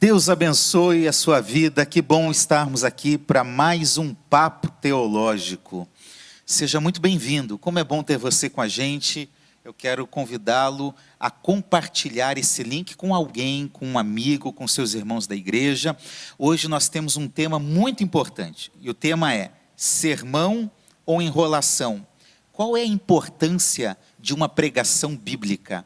Deus abençoe a sua vida, que bom estarmos aqui para mais um Papo Teológico. Seja muito bem-vindo, como é bom ter você com a gente. Eu quero convidá-lo a compartilhar esse link com alguém, com um amigo, com seus irmãos da igreja. Hoje nós temos um tema muito importante, e o tema é sermão ou enrolação? Qual é a importância de uma pregação bíblica?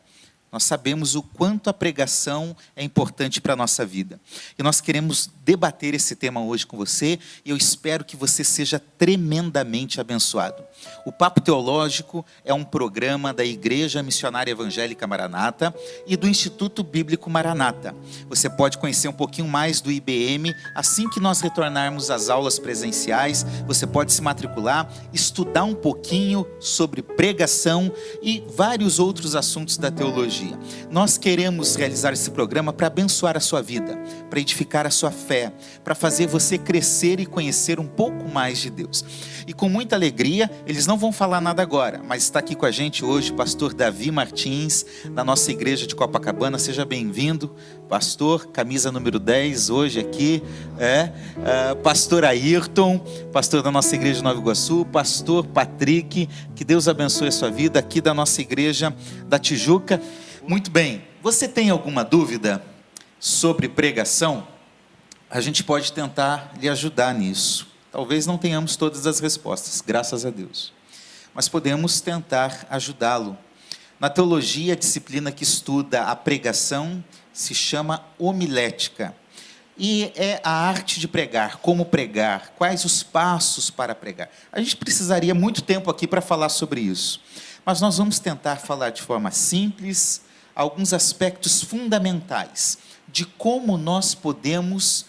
Nós sabemos o quanto a pregação é importante para a nossa vida. E nós queremos debater esse tema hoje com você, e eu espero que você seja tremendamente abençoado. O Papo Teológico é um programa da Igreja Missionária Evangélica Maranata e do Instituto Bíblico Maranata. Você pode conhecer um pouquinho mais do IBM assim que nós retornarmos às aulas presenciais. Você pode se matricular, estudar um pouquinho sobre pregação e vários outros assuntos da teologia. Nós queremos realizar esse programa para abençoar a sua vida, para edificar a sua fé, para fazer você crescer e conhecer um pouco mais de Deus. E com muita alegria, eles não vão falar nada agora, mas está aqui com a gente hoje o pastor Davi Martins, da nossa igreja de Copacabana. Seja bem-vindo, pastor, camisa número 10 hoje aqui, pastor Ayrton, pastor da nossa igreja de Nova Iguaçu, pastor Patrick, que Deus abençoe a sua vida, aqui da nossa igreja da Tijuca. Muito bem, você tem alguma dúvida sobre pregação? A gente pode tentar lhe ajudar nisso. Talvez não tenhamos todas as respostas, graças a Deus. Mas podemos tentar ajudá-lo. Na teologia, a disciplina que estuda a pregação se chama homilética. E é a arte de pregar, como pregar, quais os passos para pregar. A gente precisaria muito tempo aqui para falar sobre isso. Mas nós vamos tentar falar de forma simples alguns aspectos fundamentais de como nós podemos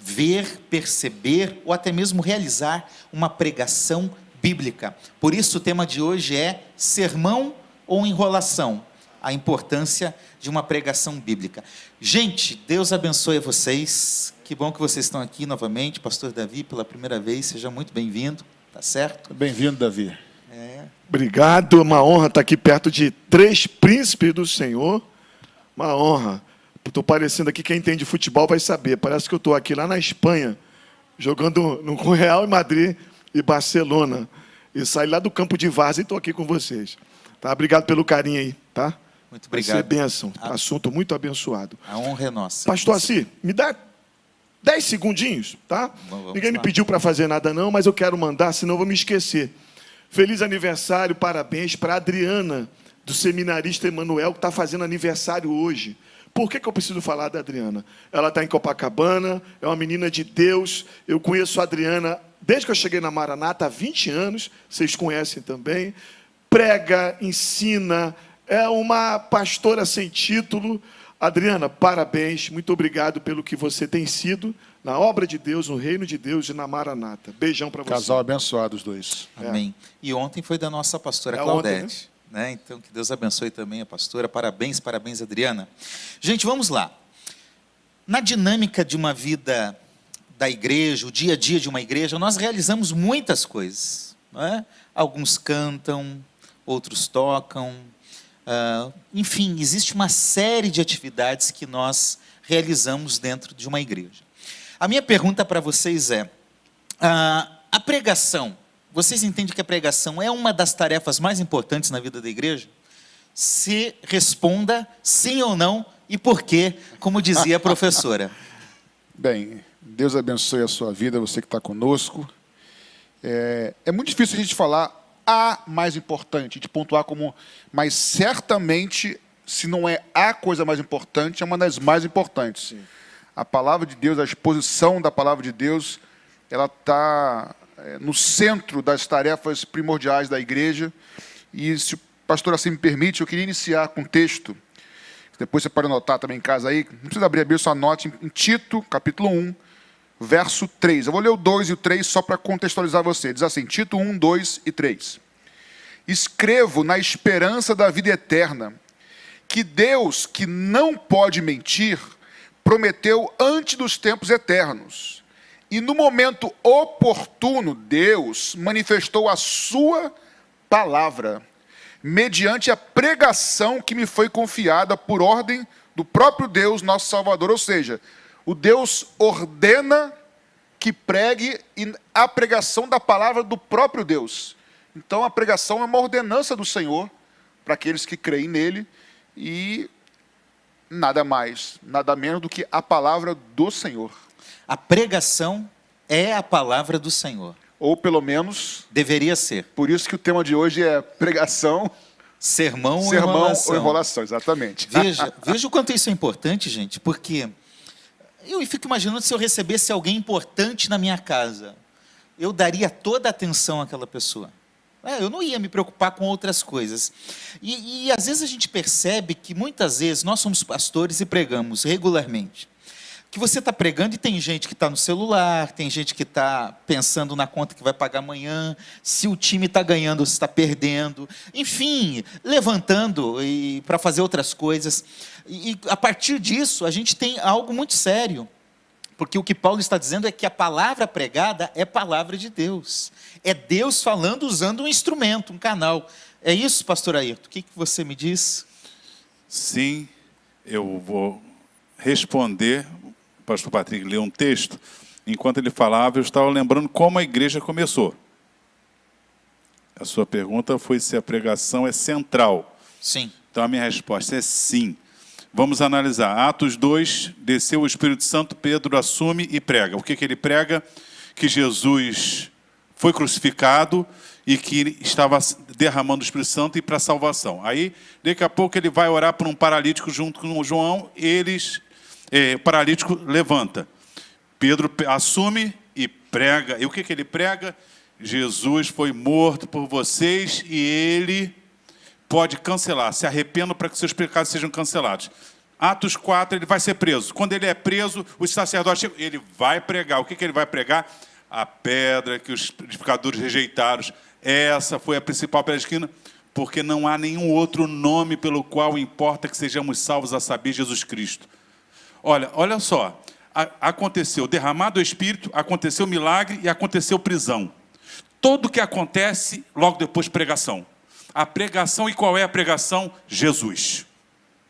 ver, perceber ou até mesmo realizar uma pregação bíblica. Por isso o tema de hoje é sermão ou enrolação, a importância de uma pregação bíblica. Gente, Deus abençoe vocês, que bom que vocês estão aqui novamente. Pastor Davi, pela primeira vez, seja muito bem-vindo, tá certo? Bem-vindo, Davi. Obrigado, uma honra estar aqui perto de 3 príncipes do Senhor, uma honra. Estou parecendo aqui, quem entende futebol vai saber, parece que eu estou aqui lá na Espanha, jogando com Real Madrid e Barcelona, e saí lá do campo de Várzea e estou aqui com vocês. Tá? Obrigado pelo carinho aí, tá? Muito obrigado. Vai ser bênção, assunto muito abençoado. A honra é nossa. Pastor Assi, me dá 10 segundinhos, tá? Ninguém me pediu para fazer nada não, mas eu quero mandar, senão eu vou me esquecer. Feliz aniversário, parabéns para a Adriana, do seminarista Emanuel, que está fazendo aniversário hoje. Por que eu preciso falar da Adriana? Ela está em Copacabana, é uma menina de Deus. Eu conheço a Adriana desde que eu cheguei na Maranata há 20 anos, vocês conhecem também. Prega, ensina, é uma pastora sem título. Adriana, parabéns, muito obrigado pelo que você tem sido na obra de Deus, no reino de Deus e na Maranata. Beijão para você. Casal abençoado os dois. Amém. E ontem foi da nossa pastora Claudete. Ontem, né? Então, que Deus abençoe também a pastora. Parabéns, parabéns, Adriana. Gente, vamos lá. Na dinâmica de uma vida da igreja, o dia a dia de uma igreja, nós realizamos muitas coisas. Não é? Alguns cantam, outros tocam. Enfim, existe uma série de atividades que nós realizamos dentro de uma igreja. A minha pergunta para vocês é, a pregação, vocês entendem que a pregação é uma das tarefas mais importantes na vida da igreja? Se responda sim ou não, e por quê, como dizia a professora. Bem, Deus abençoe a sua vida, você que está conosco. É muito difícil a gente falar a mais importante, de pontuar como, mas certamente, se não é a coisa mais importante, é uma das mais importantes. Sim. A palavra de Deus, a exposição da palavra de Deus, ela está no centro das tarefas primordiais da igreja. E se o pastor assim me permite, eu queria iniciar com um texto, depois você pode anotar também em casa aí, não precisa abrir a Bíblia, só anote em Tito, capítulo 1, verso 3. Eu vou ler o 2 e o 3 só para contextualizar você. Diz assim, Tito 1, 2 e 3. Escrevo na esperança da vida eterna, que Deus, que não pode mentir, prometeu antes dos tempos eternos. E no momento oportuno, Deus manifestou a sua palavra, mediante a pregação que me foi confiada por ordem do próprio Deus, nosso Salvador. Ou seja, O Deus ordena que pregue e a pregação da palavra do próprio Deus. Então a pregação é uma ordenança do Senhor para aqueles que creem nele e nada mais, nada menos do que a palavra do Senhor. A pregação é a palavra do Senhor. Ou pelo menos... Deveria ser. Por isso que o tema de hoje é pregação, sermão ou enrolação, exatamente. Veja o quanto isso é importante, gente, porque eu fico imaginando se eu recebesse alguém importante na minha casa, eu daria toda a atenção àquela pessoa. Eu não ia me preocupar com outras coisas. E às vezes a gente percebe que muitas vezes nós somos pastores e pregamos regularmente. Que você está pregando e tem gente que está no celular, tem gente que está pensando na conta que vai pagar amanhã, se o time está ganhando ou se está perdendo, enfim, levantando para fazer outras coisas. E a partir disso, a gente tem algo muito sério, porque o que Paulo está dizendo é que a palavra pregada é palavra de Deus. É Deus falando usando um instrumento, um canal. É isso, pastor Ayrton? O que você me diz? Sim, eu vou responder. O pastor Patrick leu um texto. Enquanto ele falava, eu estava lembrando como a igreja começou. A sua pergunta foi se a pregação é central. Sim. Então a minha resposta é sim. Vamos analisar. Atos 2, desceu o Espírito Santo, Pedro assume e prega. O que ele prega? Que Jesus foi crucificado e que estava derramando o Espírito Santo e para a salvação. Aí, daqui a pouco, ele vai orar por um paralítico junto com o João, o paralítico levanta. Pedro assume e prega. E o que ele prega? Jesus foi morto por vocês e ele pode cancelar. Se arrependam para que seus pecados sejam cancelados. Atos 4, ele vai ser preso. Quando ele é preso, os sacerdotes chegam, ele vai pregar. O que ele vai pregar? A pedra que os pecadores rejeitaram. Essa foi a principal pedra de esquina, porque não há nenhum outro nome pelo qual importa que sejamos salvos, a saber, Jesus Cristo. Olha só, aconteceu derramado o Espírito, aconteceu milagre e aconteceu prisão. Tudo o que acontece, logo depois pregação. A pregação, e qual é a pregação? Jesus.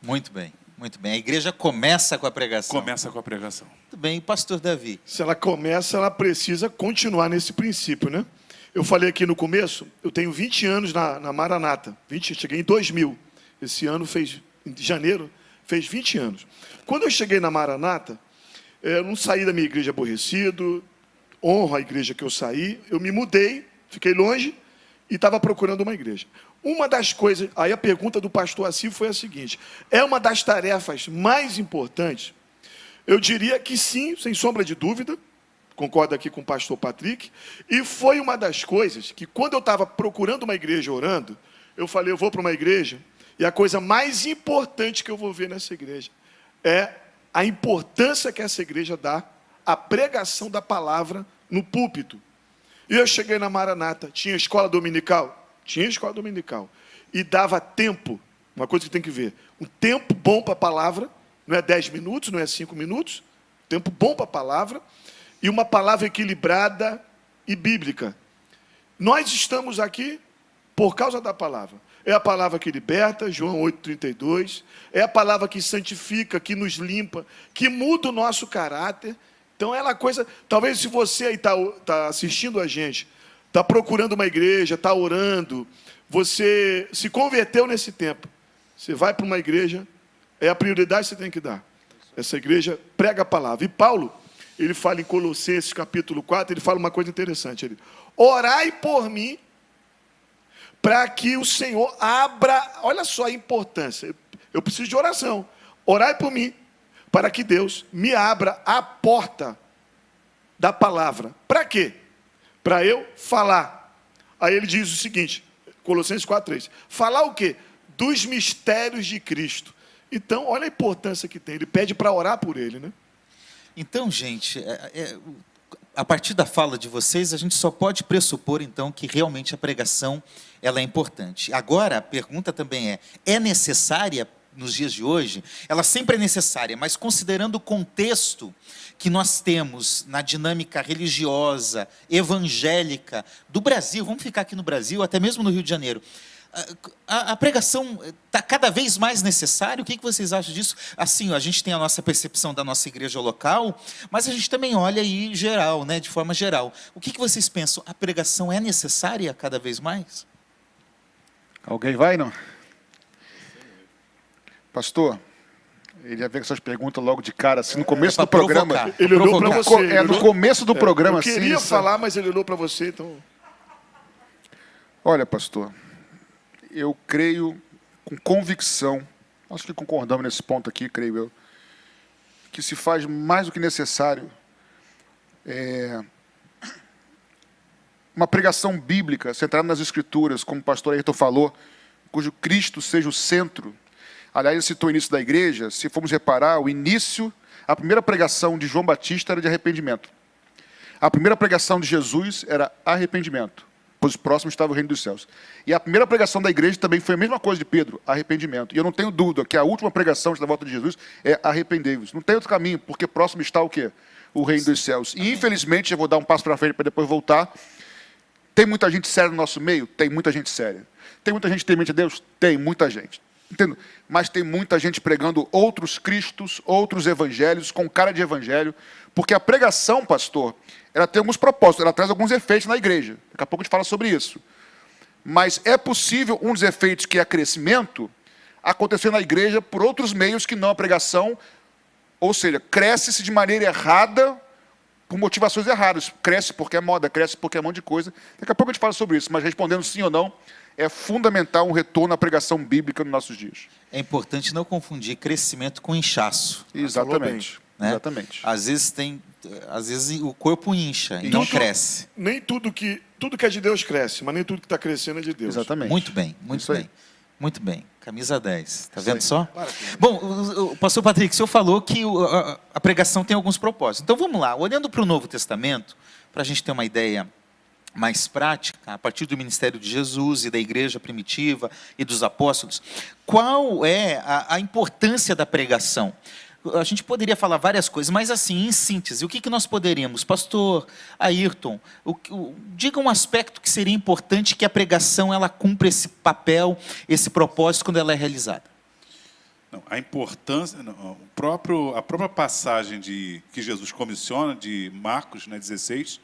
Muito bem, muito bem. A igreja começa com a pregação. Começa com a pregação. Muito bem, e pastor Davi? Se ela começa, ela precisa continuar nesse princípio, né? Eu falei aqui no começo, eu tenho 20 anos na Maranata. Cheguei em 2000. Esse ano em janeiro, fez 20 anos. Quando eu cheguei na Maranata, eu não saí da minha igreja aborrecido, honro a igreja que eu saí, eu me mudei, fiquei longe e estava procurando uma igreja. Uma das coisas, aí a pergunta do pastor Assis foi a seguinte: é uma das tarefas mais importantes? Eu diria que sim, sem sombra de dúvida, concordo aqui com o pastor Patrick, e foi uma das coisas que quando eu estava procurando uma igreja orando, eu falei, eu vou para uma igreja, e a coisa mais importante que eu vou ver nessa igreja é a importância que essa igreja dá à pregação da palavra no púlpito. E eu cheguei na Maranata, tinha escola dominical? Tinha escola dominical. E dava tempo, uma coisa que tem que ver, um tempo bom para a palavra, não é 10 minutos, não é 5 minutos, tempo bom para a palavra, e uma palavra equilibrada e bíblica. Nós estamos aqui por causa da palavra. É a palavra que liberta, João 8,32. É a palavra que santifica, que nos limpa, que muda o nosso caráter. Então, é uma coisa... Talvez se você aí está assistindo a gente, está procurando uma igreja, está orando, você se converteu nesse tempo, você vai para uma igreja, é a prioridade que você tem que dar. Essa igreja prega a palavra. E Paulo, ele fala em Colossenses capítulo 4, ele fala uma coisa interessante. Ele, orai por mim, para que o Senhor abra... Olha só a importância. Eu preciso de oração. Orai por mim, para que Deus me abra a porta da palavra. Para quê? Para eu falar. Aí ele diz o seguinte, Colossenses 4,3. Falar o quê? Dos mistérios de Cristo. Então, olha a importância que tem. Ele pede para orar por ele, né? Então, gente, a partir da fala de vocês, a gente só pode pressupor, então, que realmente a pregação ela é importante. Agora, a pergunta também é necessária nos dias de hoje? Ela sempre é necessária, mas considerando o contexto que nós temos na dinâmica religiosa, evangélica do Brasil, vamos ficar aqui no Brasil, até mesmo no Rio de Janeiro, A pregação está cada vez mais necessária? O que vocês acham disso? Assim, a gente tem a nossa percepção da nossa igreja local, mas a gente também olha aí geral, né, de forma geral. O que vocês pensam? A pregação é necessária cada vez mais? Alguém vai, não? Pastor, ele ia ver essas perguntas logo de cara, assim, no começo do programa. Provocar. Ele olhou para você. No começo do programa, assim. Eu queria falar, mas ele olhou para você, então... Olha, pastor, eu creio com convicção, acho que concordamos nesse ponto aqui, creio eu, que se faz mais do que necessário uma pregação bíblica, centrada nas Escrituras, como o pastor Ayrton falou, cujo Cristo seja o centro. Aliás, ele citou o início da igreja. Se formos reparar, a primeira pregação de João Batista era de arrependimento. A primeira pregação de Jesus era arrependimento, pois próximo estava o reino dos céus. E a primeira pregação da igreja também foi a mesma coisa de Pedro, arrependimento. E eu não tenho dúvida que a última pregação da volta de Jesus é arrependei-vos. Não tem outro caminho, porque próximo está o quê? O reino dos céus. E infelizmente, eu vou dar um passo para frente para depois voltar. Tem muita gente séria no nosso meio? Tem muita gente séria. Tem muita gente temente a Deus? Tem muita gente. Entendo? Mas tem muita gente pregando outros cristos, outros evangelhos, com cara de evangelho, porque a pregação, pastor, ela tem alguns propósitos, ela traz alguns efeitos na igreja. Daqui a pouco a gente fala sobre isso. Mas é possível um dos efeitos, que é crescimento, acontecer na igreja por outros meios que não a pregação, ou seja, cresce-se de maneira errada, por motivações erradas. Cresce porque é moda, cresce porque é um monte de coisa. Daqui a pouco a gente fala sobre isso, mas respondendo sim ou não, é fundamental um retorno à pregação bíblica nos nossos dias. É importante não confundir crescimento com inchaço. Exatamente. Né? Exatamente. Às vezes o corpo incha e não cresce. Nem tudo que é de Deus cresce, mas nem tudo que está crescendo é de Deus. Exatamente. Muito bem, muito Isso aí. bem. Muito bem. Camisa 10. Está vendo aí. só? Bom, o pastor Patrick, o senhor falou que a pregação tem alguns propósitos. Então vamos lá, olhando para o Novo Testamento, para a gente ter uma ideia mais prática, a partir do ministério de Jesus e da igreja primitiva e dos apóstolos, qual é a importância da pregação? A gente poderia falar várias coisas, mas assim, em síntese, o que nós poderíamos? Pastor Ayrton, diga um aspecto que seria importante que a pregação ela cumpra esse papel, esse propósito quando ela é realizada. Não, a importância, a própria passagem que Jesus comissiona, de Marcos, 16,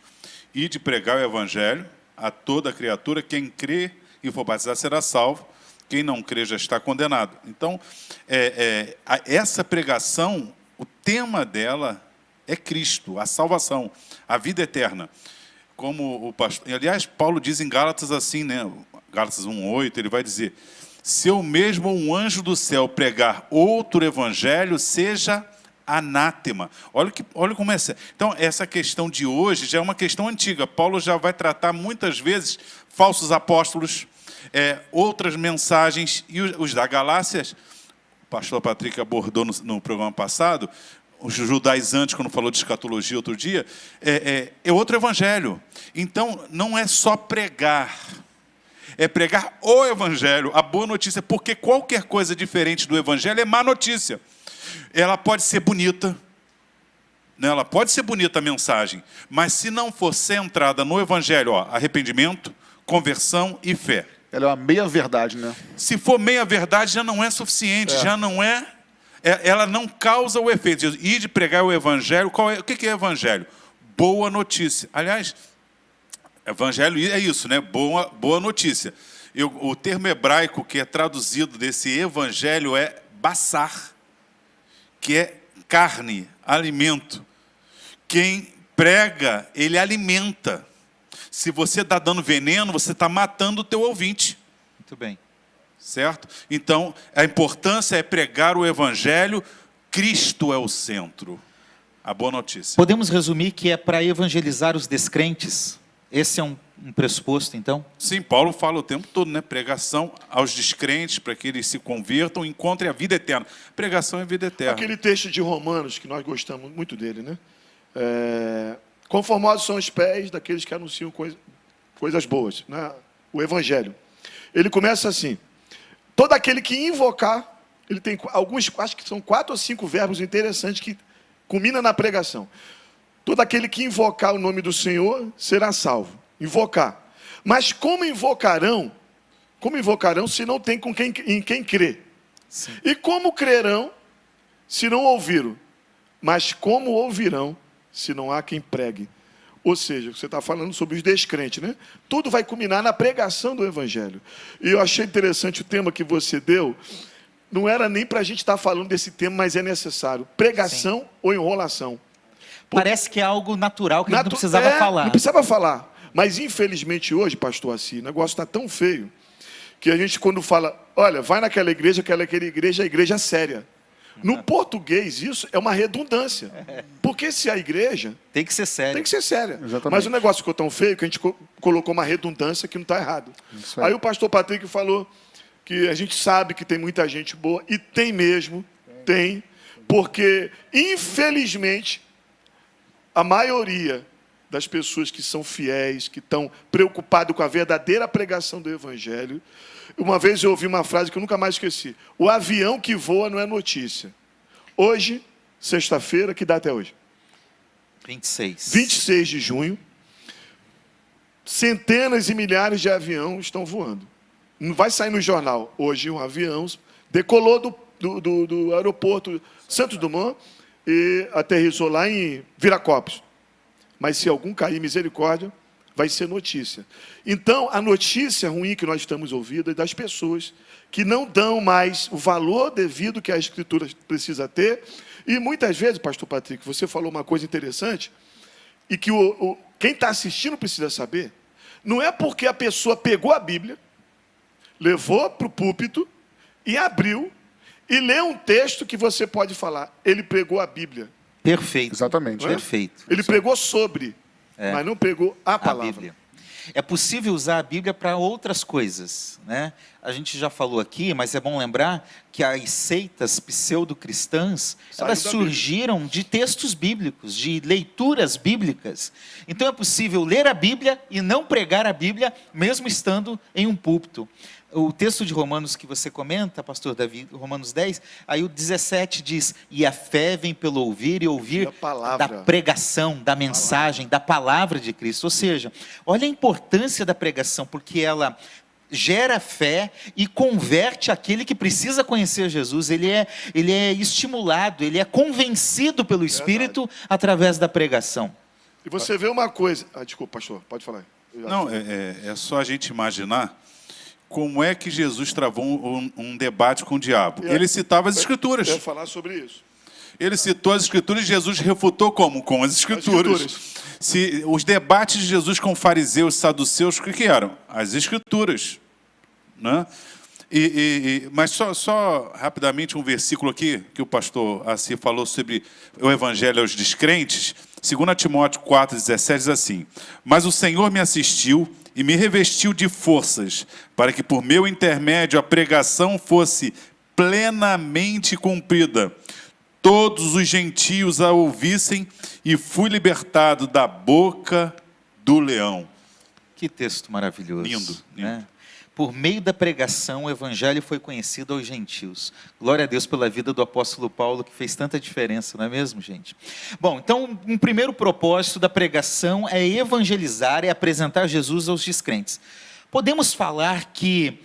e de pregar o evangelho a toda criatura, quem crê e for batizado será salvo, quem não crê já está condenado. Então, essa pregação, o tema dela é Cristo, a salvação, a vida eterna. Como o pastor, aliás, Paulo diz em Gálatas assim, né? Gálatas 1:8, ele vai dizer: se eu mesmo um anjo do céu pregar outro evangelho, seja anátema. Olha como é sério. Então, essa questão de hoje já é uma questão antiga. Paulo já vai tratar muitas vezes falsos apóstolos, outras mensagens, e os da Galácias, o pastor Patrick abordou no programa passado, os judaizantes, quando falou de escatologia outro dia, é outro evangelho. Então, não é só pregar, é pregar o evangelho, a boa notícia, porque qualquer coisa diferente do evangelho é má notícia. Ela pode ser bonita, né? Ela pode ser bonita a mensagem, mas se não for centrada no evangelho, arrependimento, conversão e fé. Ela é uma meia-verdade, né? Se for meia-verdade, já não é suficiente, já não é... Ela não causa o efeito. E de pregar o evangelho, o que é evangelho? Boa notícia. Aliás, evangelho é isso, né? Boa notícia. O termo hebraico que é traduzido desse evangelho é basar, que é carne, alimento. Quem prega, ele alimenta. Se você está dando veneno, você está matando o teu ouvinte. Muito bem. Certo? Então, a importância é pregar o evangelho, Cristo é o centro. A boa notícia. Podemos resumir que é para evangelizar os descrentes? Esse é um pressuposto, então? Sim, Paulo fala o tempo todo, né? Pregação aos descrentes, para que eles se convertam e encontrem a vida eterna. Pregação é vida eterna. Aquele texto de Romanos, que nós gostamos muito dele, né? Conformados são os pés daqueles que anunciam coisas boas, né? O evangelho. Ele começa assim: todo aquele que invocar, ele tem alguns, acho que são 4 ou 5 verbos interessantes que culmina na pregação. Todo aquele que invocar o nome do Senhor será salvo. Invocar. Mas como invocarão Como invocarão se não tem em quem crer? Sim. E como crerão se não ouviram? Mas como ouvirão se não há quem pregue? Ou seja, você está falando sobre os descrentes, né? Tudo vai culminar na pregação do Evangelho. E eu achei interessante o tema que você deu. Não era nem para a gente estar falando desse tema, mas é necessário. Pregação Sim. ou enrolação. Parece que é algo natural que a gente não precisava falar. Não precisava falar. Mas, infelizmente, hoje, pastor Assi, o negócio está tão feio que a gente, quando fala, olha, vai naquela igreja, aquela igreja é a igreja séria. No português, isso é uma redundância. Porque se a igreja... Tem que ser sério. Tem que ser séria. Exatamente. Mas o negócio ficou tão feio que a gente colocou uma redundância que não está errado. Aí o pastor Patrick falou que a gente sabe que tem muita gente boa, e tem mesmo, tem, porque, infelizmente, a maioria das pessoas que são fiéis, que estão preocupadas com a verdadeira pregação do Evangelho. Uma vez eu ouvi uma frase que eu nunca mais esqueci. O avião que voa não é notícia. Hoje, sexta-feira, que data é hoje? 26. 26 de junho. Centenas e milhares de aviões estão voando. Não vai sair no jornal. Hoje um avião decolou do aeroporto Santos Dumont e aterrissou lá em Viracopos. Mas se algum cair, misericórdia, vai ser notícia. Então, a notícia ruim que nós estamos ouvindo é das pessoas que não dão mais o valor devido que a Escritura precisa ter. E muitas vezes, pastor Patrick, você falou uma coisa interessante, e que quem está assistindo precisa saber, não é porque a pessoa pegou a Bíblia, levou para o púlpito e abriu, e leu um texto que você pode falar, ele pregou a Bíblia. Perfeito. Exatamente. Perfeito. Ele pregou sobre, mas não pregou a palavra. A Bíblia. É possível usar a Bíblia para outras coisas, né? A gente já falou aqui, mas é bom lembrar que as seitas pseudo-cristãs, elas surgiram de textos bíblicos, de leituras bíblicas. Então é possível ler a Bíblia e não pregar a Bíblia, mesmo estando em um púlpito. O texto de Romanos que você comenta, pastor Davi, Romanos 10, aí o 17 diz, e a fé vem pelo ouvir e ouvir da pregação, da mensagem, da palavra de Cristo. Ou seja, olha a importância da pregação, porque ela gera fé e converte aquele que precisa conhecer Jesus. Ele é estimulado, ele é convencido pelo Espírito através da pregação. E você vê uma coisa... desculpa, pastor, pode falar. Não, é só a gente imaginar como é que Jesus travou um debate com o diabo. Ele citava as Escrituras. Eu ia falar sobre isso. Ele citou as Escrituras e Jesus refutou como? Com as Escrituras. Os debates de Jesus com fariseus, saduceus, o que eram? As Escrituras. Né? Mas só rapidamente um versículo aqui, que o pastor Assi falou sobre o Evangelho aos descrentes. 2 Timóteo 4,17 diz assim, mas o Senhor me assistiu e me revestiu de forças, para que por meu intermédio a pregação fosse plenamente cumprida. Todos os gentios a ouvissem e fui libertado da boca do leão. Que texto maravilhoso. Lindo. Né? Por meio da pregação, o evangelho foi conhecido aos gentios. Glória a Deus pela vida do apóstolo Paulo, que fez tanta diferença, não é mesmo, gente? Bom, então, um primeiro propósito da pregação é evangelizar e apresentar Jesus aos descrentes. Podemos falar que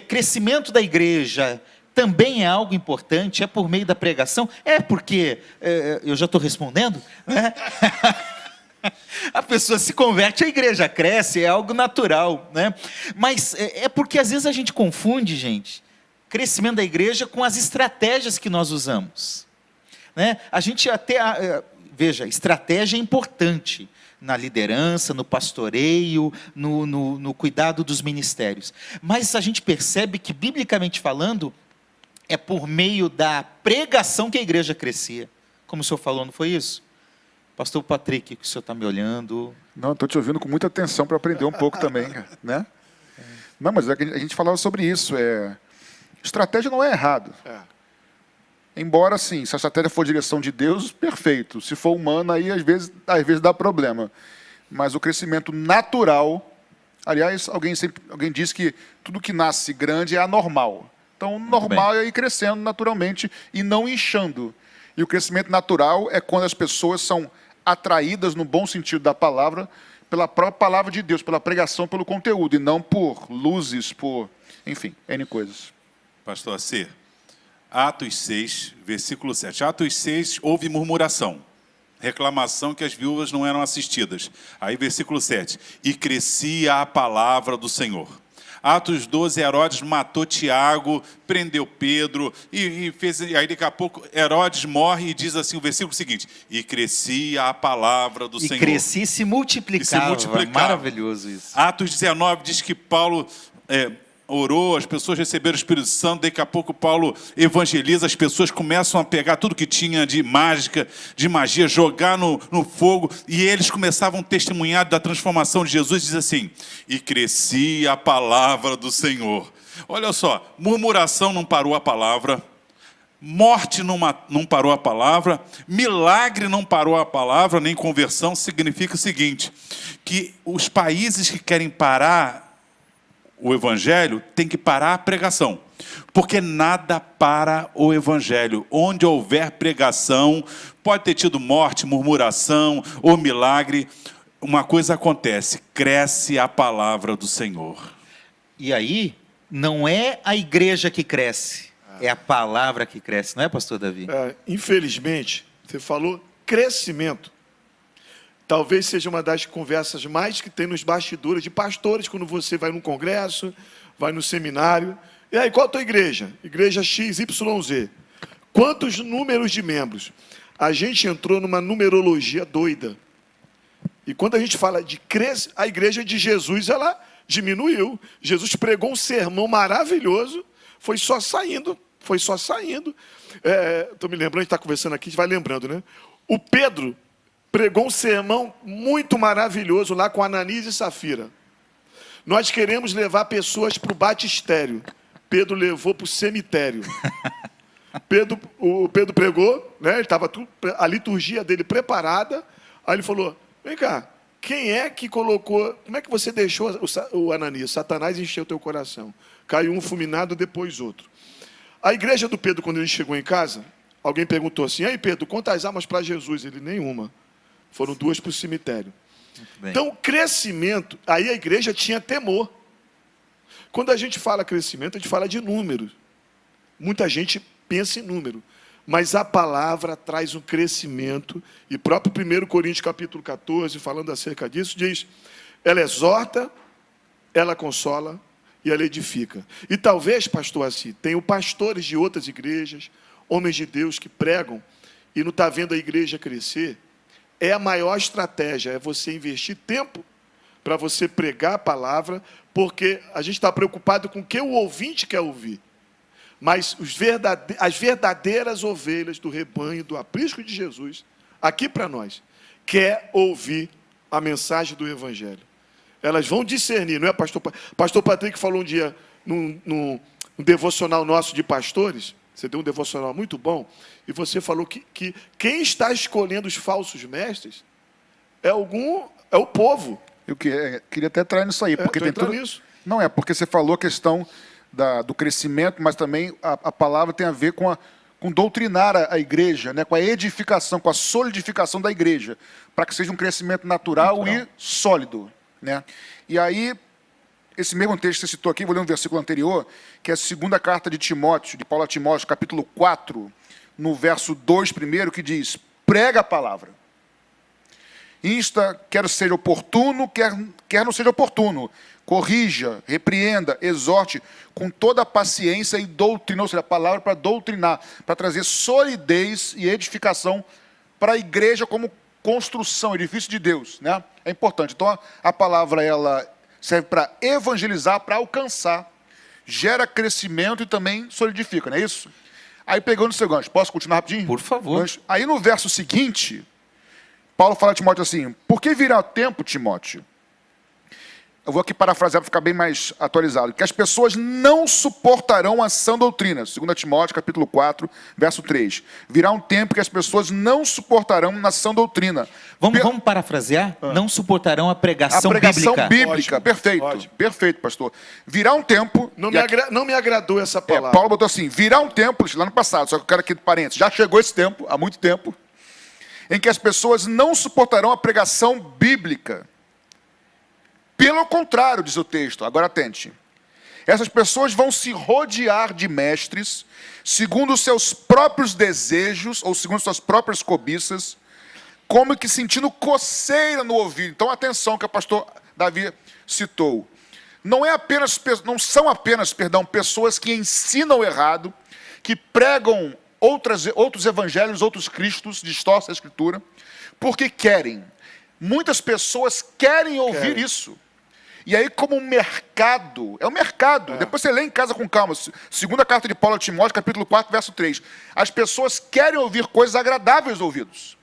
crescimento da igreja também é algo importante, é por meio da pregação? É porque, eu já estou respondendo, né? A pessoa se converte, a igreja cresce, é algo natural, né? Mas é porque às vezes a gente confunde, gente, crescimento da igreja com as estratégias que nós usamos, né? A gente até, veja, estratégia é importante na liderança, no pastoreio, no cuidado dos ministérios. Mas a gente percebe que, biblicamente falando, é por meio da pregação que a igreja crescia. Como o senhor falou, não foi isso? Pastor Patrick, que o senhor está me olhando. Não, estou te ouvindo com muita atenção para aprender um pouco também, né? Não, mas a gente falava sobre isso. Estratégia não é errado. Embora, sim, se a estratégia for direção de Deus, perfeito. Se for humana, aí às vezes dá problema. Mas o crescimento natural... Aliás, alguém diz que tudo que nasce grande é anormal. Então, normal é ir crescendo naturalmente e não inchando. E o crescimento natural é quando as pessoas são atraídas, no bom sentido da palavra, pela própria palavra de Deus, pela pregação, pelo conteúdo, e não por luzes, por, enfim, N coisas. Pastor C. Atos 6, versículo 7. Atos 6, houve murmuração, reclamação que as viúvas não eram assistidas. Aí, versículo 7. E crescia a palavra do Senhor. Atos 12, Herodes matou Tiago, prendeu Pedro, e aí daqui a pouco Herodes morre e diz assim o versículo seguinte, e crescia a palavra do Senhor. E crescia e se multiplicava. Maravilhoso isso. Atos 19 diz que Paulo orou, as pessoas receberam o Espírito Santo, daqui a pouco Paulo evangeliza, as pessoas começam a pegar tudo que tinha de mágica, de magia, jogar no fogo, e eles começavam a testemunhar da transformação de Jesus, diz assim, e crescia a palavra do Senhor. Olha só, murmuração não parou a palavra, morte não parou a palavra, milagre não parou a palavra, nem conversão. Significa o seguinte, que os países que querem parar o evangelho tem que parar a pregação, porque nada para o evangelho. Onde houver pregação, pode ter tido morte, murmuração ou milagre, uma coisa acontece, cresce a palavra do Senhor. E aí, não é a igreja que cresce, é a palavra que cresce, não é, pastor Davi? Infelizmente, você falou crescimento. Talvez seja uma das conversas mais que tem nos bastidores de pastores, quando você vai num congresso, vai no seminário. E aí, qual a tua igreja? Igreja XYZ. Quantos números de membros? A gente entrou numa numerologia doida. E quando a gente fala de crescer, a igreja de Jesus, ela diminuiu. Jesus pregou um sermão maravilhoso, foi só saindo. Estou me lembrando, a gente está conversando aqui, a gente vai lembrando, né? O Pedro pregou um sermão muito maravilhoso lá com Ananias e Safira. Nós queremos levar pessoas para o batistério. Pedro levou para o cemitério. O Pedro pregou, né? Ele estava a liturgia dele preparada. Aí ele falou, vem cá, quem é que colocou... Como é que você deixou o Ananias? Satanás encheu o teu coração. Caiu um fulminado, depois outro. A igreja do Pedro, quando ele chegou em casa, alguém perguntou assim, aí Pedro, quantas almas para Jesus? Ele, nenhuma. Foram 2 para o cemitério. Então, o crescimento, aí a igreja tinha temor. Quando a gente fala crescimento, a gente fala de números. Muita gente pensa em número. Mas a palavra traz um crescimento. E próprio 1 Coríntios capítulo 14, falando acerca disso, diz, ela exorta, ela consola e ela edifica. E talvez, pastor Assi, tenham pastores de outras igrejas, homens de Deus que pregam, e não está vendo a igreja crescer. É a maior estratégia, é você investir tempo para você pregar a palavra, porque a gente está preocupado com o que o ouvinte quer ouvir. Mas as verdadeiras ovelhas do rebanho, do aprisco de Jesus, aqui para nós, quer ouvir a mensagem do Evangelho. Elas vão discernir, não é, Pastor Patrick falou um dia, num devocional nosso de pastores, você deu um devocional muito bom, e você falou que quem está escolhendo os falsos mestres é o povo. Eu queria até entrar nisso aí, porque tem tudo... nisso. Não é, porque você falou a questão do crescimento, mas também a palavra tem a ver com doutrinar a igreja, né, com a edificação, com a solidificação da igreja, para que seja um crescimento natural e sólido. Né? E aí, esse mesmo texto que você citou aqui, vou ler um versículo anterior, que é a segunda carta de Timóteo, de Paulo a Timóteo, capítulo 4, no verso 2 primeiro, que diz, prega a palavra. Insta, quer seja oportuno, quer não seja oportuno. Corrija, repreenda, exorte, com toda a paciência e doutrina, ou seja, a palavra para doutrinar, para trazer solidez e edificação para a igreja como construção, edifício de Deus. Né? É importante. Então, a palavra, ela serve para evangelizar, para alcançar, gera crescimento e também solidifica, não é isso? Aí, pegando o seu gancho, posso continuar rapidinho? Por favor. Aí, no verso seguinte, Paulo fala a Timóteo assim, porque virá tempo, Timóteo, eu vou aqui parafrasear para ficar bem mais atualizado, que as pessoas não suportarão a sã doutrina, 2 Timóteo, capítulo 4, verso 3. Virá um tempo que as pessoas não suportarão a sã doutrina. Vamos parafrasear? Não suportarão a pregação bíblica. A pregação bíblica, Ótimo, perfeito, ótimo. Perfeito, pastor. Virá um tempo... Não me agradou essa palavra. Paulo botou assim, virá um tempo, lá no passado, só que eu quero aqui de parênteses, já chegou esse tempo, há muito tempo, em que as pessoas não suportarão a pregação bíblica, Pelo contrário, diz o texto, agora atente. Essas pessoas vão se rodear de mestres, segundo os seus próprios desejos, ou segundo suas próprias cobiças, como que sentindo coceira no ouvido. Então, atenção que o pastor Davi citou. Não são apenas pessoas que ensinam errado, que pregam outros evangelhos, outros cristos, distorcem a escritura, porque querem. Muitas pessoas querem ouvir isso. E aí, como um mercado, é um mercado. Depois você lê em casa com calma. Segunda carta de Paulo a Timóteo, capítulo 4, verso 3. As pessoas querem ouvir coisas agradáveis aos ouvidos.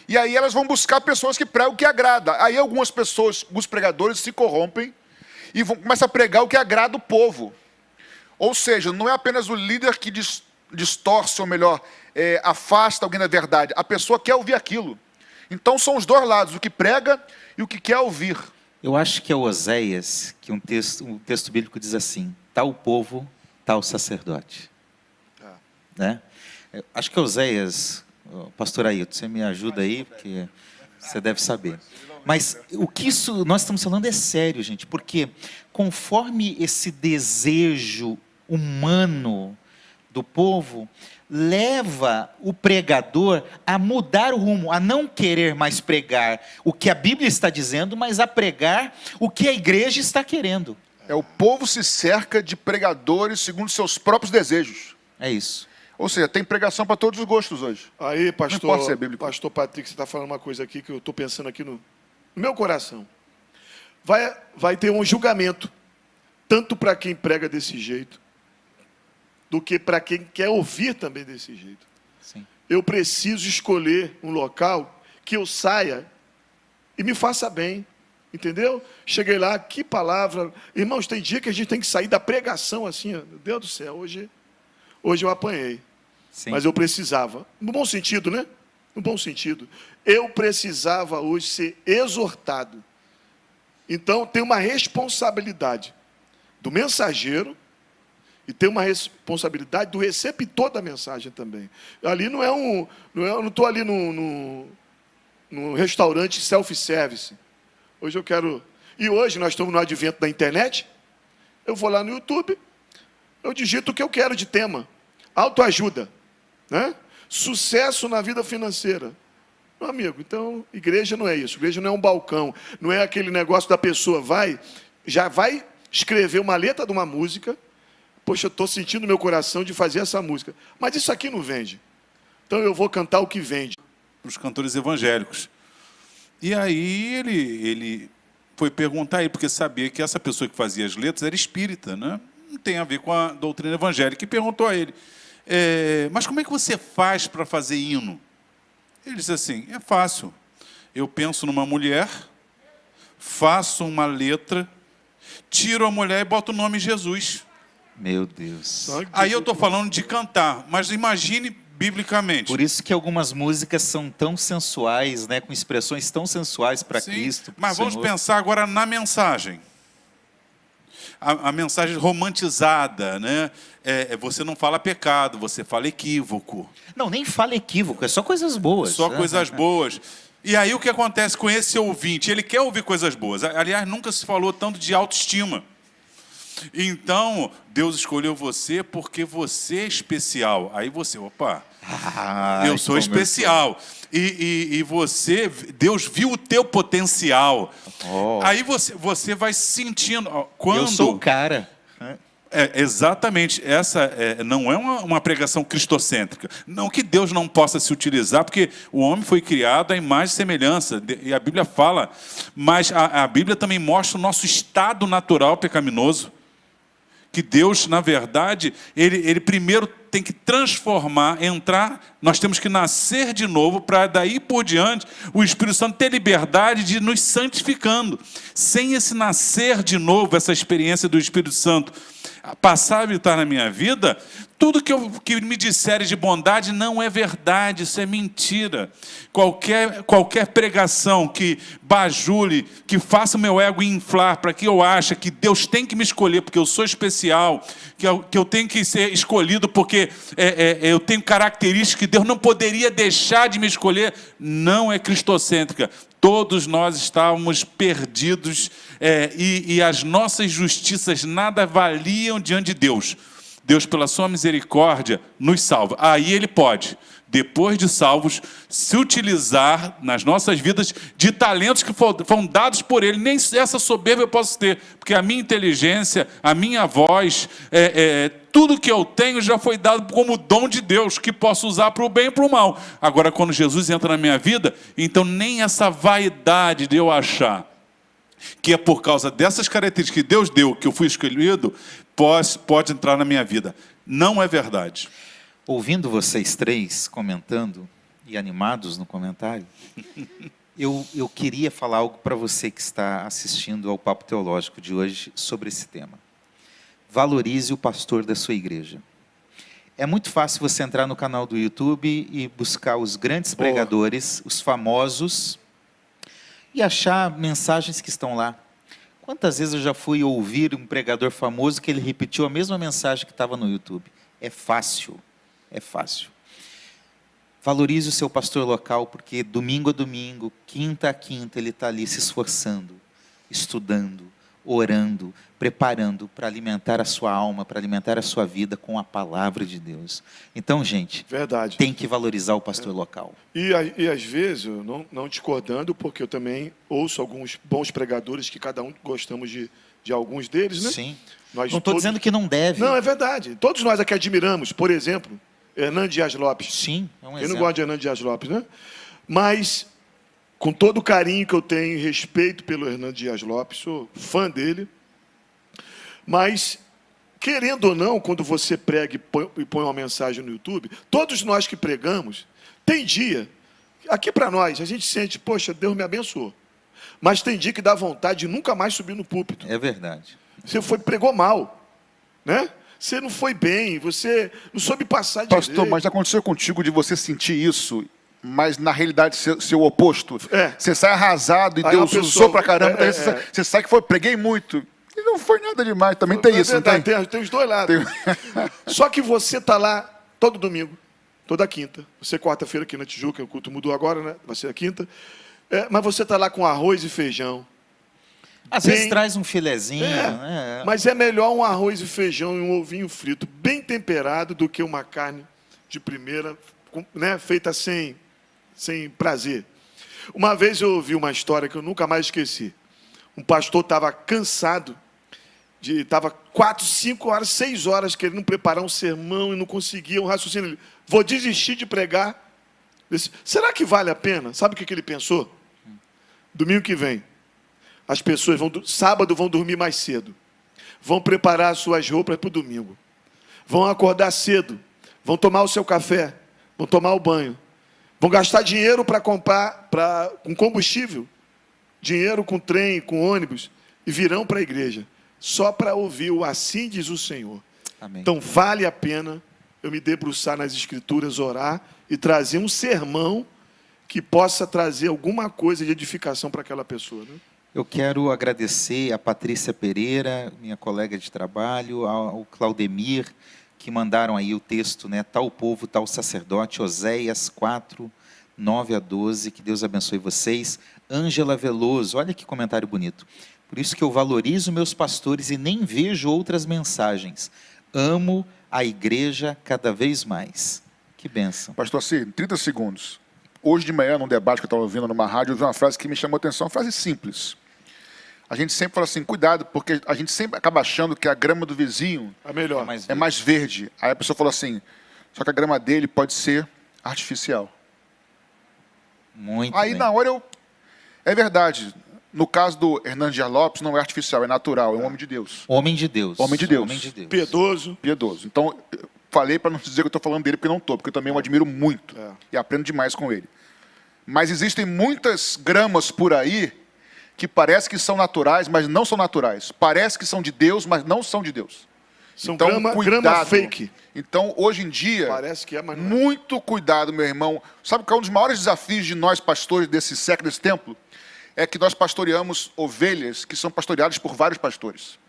E aí elas vão buscar pessoas que pregam o que agrada. Aí algumas pessoas, alguns pregadores se corrompem e começam a pregar o que agrada o povo. Ou seja, não é apenas o líder que distorce, ou melhor, afasta alguém da verdade. A pessoa quer ouvir aquilo. Então são os dois lados, o que prega e o que quer ouvir. Eu acho que é Oséias, que um texto bíblico diz assim, tal o povo, tal o sacerdote. Né? Acho que Oséias, pastor Ailton, você me ajuda aí, porque você deve saber. Mas o que nós estamos falando é sério, gente, porque conforme esse desejo humano do povo leva o pregador a mudar o rumo, a não querer mais pregar o que a Bíblia está dizendo, mas a pregar o que a igreja está querendo. O povo se cerca de pregadores segundo seus próprios desejos. É isso. Ou seja, tem pregação para todos os gostos hoje. Aí, Não pode ser bíblico. pastor Patrick, você está falando uma coisa aqui que eu estou pensando aqui no meu coração. Vai ter um julgamento, tanto para quem prega desse jeito, do que para quem quer ouvir também desse jeito. Sim. Eu preciso escolher um local que eu saia e me faça bem, entendeu? Cheguei lá, que palavra. Irmãos, tem dia que a gente tem que sair da pregação assim, ó, meu Deus do céu, hoje eu apanhei. Sim. Mas eu precisava, no bom sentido, né? No bom sentido. Eu precisava hoje ser exortado. Então, tem uma responsabilidade do mensageiro e tem uma responsabilidade do receptor da mensagem também. Ali eu não estou ali num restaurante self-service. Hoje eu quero... E hoje nós estamos no advento da internet. Eu vou lá no YouTube, eu digito o que eu quero de tema. Autoajuda, né? Sucesso na vida financeira. Meu amigo, então, igreja não é isso. Igreja não é um balcão. Não é aquele negócio da pessoa já vai escrever uma letra de uma música. Poxa, eu estou sentindo no meu coração de fazer essa música. Mas isso aqui não vende. Então eu vou cantar o que vende. Para os cantores evangélicos. E aí ele foi perguntar aí, porque sabia que essa pessoa que fazia as letras era espírita, né? Não tem a ver com a doutrina evangélica. E perguntou a ele, mas como é que você faz para fazer hino? Ele disse assim, é fácil. Eu penso numa mulher, faço uma letra, tiro a mulher e boto o nome Jesus. Meu Deus. Aí eu estou falando de cantar, mas imagine biblicamente. Por isso que algumas músicas são tão sensuais, né, com expressões tão sensuais para Cristo. Pro Mas vamos Senhor. pensar agora na mensagem. A mensagem romantizada, né? Você não fala pecado, você fala equívoco. Não, nem fala equívoco, é só coisas boas. Só coisas boas. E aí o que acontece com esse ouvinte? Ele quer ouvir coisas boas. Aliás, nunca se falou tanto de autoestima. Então, Deus escolheu você porque você é especial. Aí você, opa, eu sou especial. E você, Deus viu o teu potencial. Aí você vai sentindo. Quando, eu sou o cara. Exatamente. Essa não é uma pregação cristocêntrica. Não que Deus não possa se utilizar, porque o homem foi criado à imagem e semelhança. E a Bíblia fala, mas a Bíblia também mostra o nosso estado natural pecaminoso. Que Deus, na verdade, ele primeiro tem que transformar, entrar, nós temos que nascer de novo, para daí por diante, o Espírito Santo ter liberdade de ir nos santificando. Sem esse nascer de novo, essa experiência do Espírito Santo passar a habitar na minha vida, tudo que me disserem de bondade não é verdade, isso é mentira. Qualquer pregação que bajule, que faça o meu ego inflar, para que eu ache que Deus tem que me escolher porque eu sou especial, que eu tenho que ser escolhido porque porque eu tenho características que Deus não poderia deixar de me escolher. Não é cristocêntrica. Todos nós estávamos perdidos e as nossas justiças nada valiam diante de Deus. Deus, pela sua misericórdia, nos salva. Aí Ele pode, depois de salvos, se utilizar nas nossas vidas de talentos que foram dados por Ele. Nem essa soberba eu posso ter, porque a minha inteligência, a minha voz, tudo que eu tenho já foi dado como dom de Deus, que posso usar para o bem e para o mal. Agora, quando Jesus entra na minha vida, então nem essa vaidade de eu achar que é por causa dessas características que Deus deu, que eu fui escolhido, pode entrar na minha vida. Não é verdade. Ouvindo vocês três comentando, e animados no comentário, eu queria falar algo para você que está assistindo ao Papo Teológico de hoje sobre esse tema. Valorize o pastor da sua igreja. É muito fácil você entrar no canal do YouTube e buscar os grandes pregadores, os famosos, e achar mensagens que estão lá. Quantas vezes eu já fui ouvir um pregador famoso que ele repetiu a mesma mensagem que estava no YouTube? É fácil, é fácil. Valorize o seu pastor local, porque domingo a domingo, quinta a quinta, ele está ali se esforçando, estudando, orando, preparando para alimentar a sua alma, para alimentar a sua vida com a palavra de Deus. Então, gente, verdade, tem que valorizar o pastor local. E às vezes, eu não discordando, porque eu também ouço alguns bons pregadores, que cada um gostamos de alguns deles, né? Sim. Nós não estou dizendo que não deve. Não, é verdade. Todos nós aqui admiramos, por exemplo, Hernando Dias Lopes. Sim, é um Quem exemplo. não gosta de Hernando Dias Lopes, né? Mas, com todo o carinho que eu tenho e respeito pelo Hernando Dias Lopes, sou fã dele, mas, querendo ou não, quando você prega e põe uma mensagem no YouTube, todos nós que pregamos, tem dia, aqui para nós, a gente sente, poxa, Deus me abençoou. Mas tem dia que dá vontade de nunca mais subir no púlpito. É verdade. Você pregou mal, né? Você não foi bem, você não soube passar direito. Pastor, mas já aconteceu contigo de você sentir isso, mas na realidade ser o oposto? Você sai arrasado e Aí Deus a pessoa- usou pra caramba, você sai que preguei muito. E não foi nada demais, também tem isso, verdade, não tem? tem os dois lados. Só que você está lá todo domingo, toda quinta. Você quarta-feira aqui na Tijuca, o culto mudou agora, né? Vai ser a quinta. Mas você está lá com arroz e feijão. Às vezes traz um filezinho. Mas é melhor um arroz e feijão e um ovinho frito bem temperado do que uma carne de primeira, né, feita sem prazer. Uma vez eu ouvi uma história que eu nunca mais esqueci. Um pastor estava cansado, estava 4, 5 horas, 6 horas querendo preparar um sermão e não conseguia um raciocínio. Ele, vou desistir de pregar. Eu disse, será que vale a pena? Sabe o que ele pensou? Domingo que vem, as pessoas sábado vão dormir mais cedo, vão preparar as suas roupas para o domingo, vão acordar cedo, vão tomar o seu café, vão tomar o banho, vão gastar dinheiro para comprar com combustível, dinheiro com trem, com ônibus, e virão para a igreja, só para ouvir o assim diz o Senhor. Amém. Então vale a pena eu me debruçar nas Escrituras, orar e trazer um sermão que possa trazer alguma coisa de edificação para aquela pessoa, né? Eu quero agradecer a Patrícia Pereira, minha colega de trabalho, ao Claudemir, que mandaram aí o texto, né? Tal povo, tal sacerdote, Oséias 4, 9 a 12, que Deus abençoe vocês. Ângela Veloso, olha que comentário bonito. Por isso que eu valorizo meus pastores e nem vejo outras mensagens. Amo a igreja cada vez mais. Que bênção. Pastor, assim, 30 segundos. Hoje de manhã, num debate que eu estava ouvindo numa rádio, eu vi uma frase que me chamou a atenção, uma frase simples. A gente sempre fala assim, cuidado, porque a gente sempre acaba achando que a grama do vizinho A melhor. é mais verde. Aí a pessoa falou assim, só que a grama dele pode ser artificial. Muito Aí bem. na hora é verdade. No caso do Hernando Dias Lopes, não é artificial, é natural, é um homem de Deus. Homem de Deus. Homem de Deus. Homem de Deus. Piedoso. Piedoso. Então, eu falei para não dizer que eu estou falando dele, porque não estou, porque eu também o admiro muito. E aprendo demais com ele. Mas existem muitas gramas por aí que parece que são naturais, mas não são naturais. Parece que são de Deus, mas não são de Deus. São Então, grama cuidado. fake. Então, hoje em dia, Parece que é, mas não é. muito cuidado, meu irmão. Sabe qual é um dos maiores desafios de nós, pastores, desse século, desse tempo? É que nós pastoreamos ovelhas que são pastoreadas por vários pastores.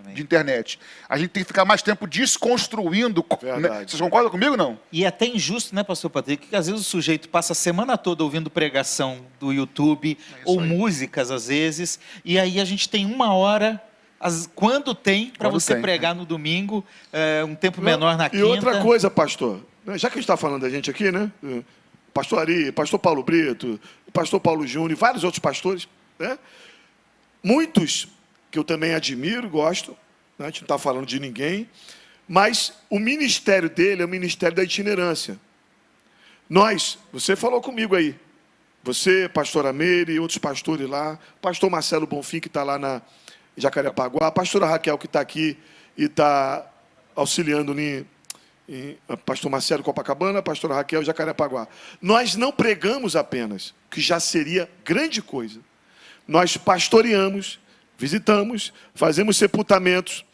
Amém. de internet. A gente tem que ficar mais tempo desconstruindo. Né? Verdade. Vocês concordam comigo, não? E é até injusto, né, pastor Patrick, que às vezes o sujeito passa a semana toda ouvindo pregação do YouTube, ou aí. músicas às vezes, e aí a gente tem 1 hora, quando tem, para Quando você tem. pregar no domingo, um tempo menor na E quinta. outra coisa, pastor, né, já que a gente está falando da gente aqui, né? Pastor Ari, pastor Paulo Brito, pastor Paulo Júnior, vários outros pastores, né? Muitos que eu também admiro, gosto, né? A gente não está falando de ninguém, mas o ministério dele é o ministério da itinerância. Você falou comigo aí, você, pastor Ameire e outros pastores lá, pastor Marcelo Bonfim, que está lá na Jacarepaguá, a pastora Raquel, que está aqui e está auxiliando pastor Marcelo Copacabana, pastora Raquel Jacarepaguá. Nós não pregamos apenas, que já seria grande coisa. Nós pastoreamos, visitamos, fazemos sepultamentos,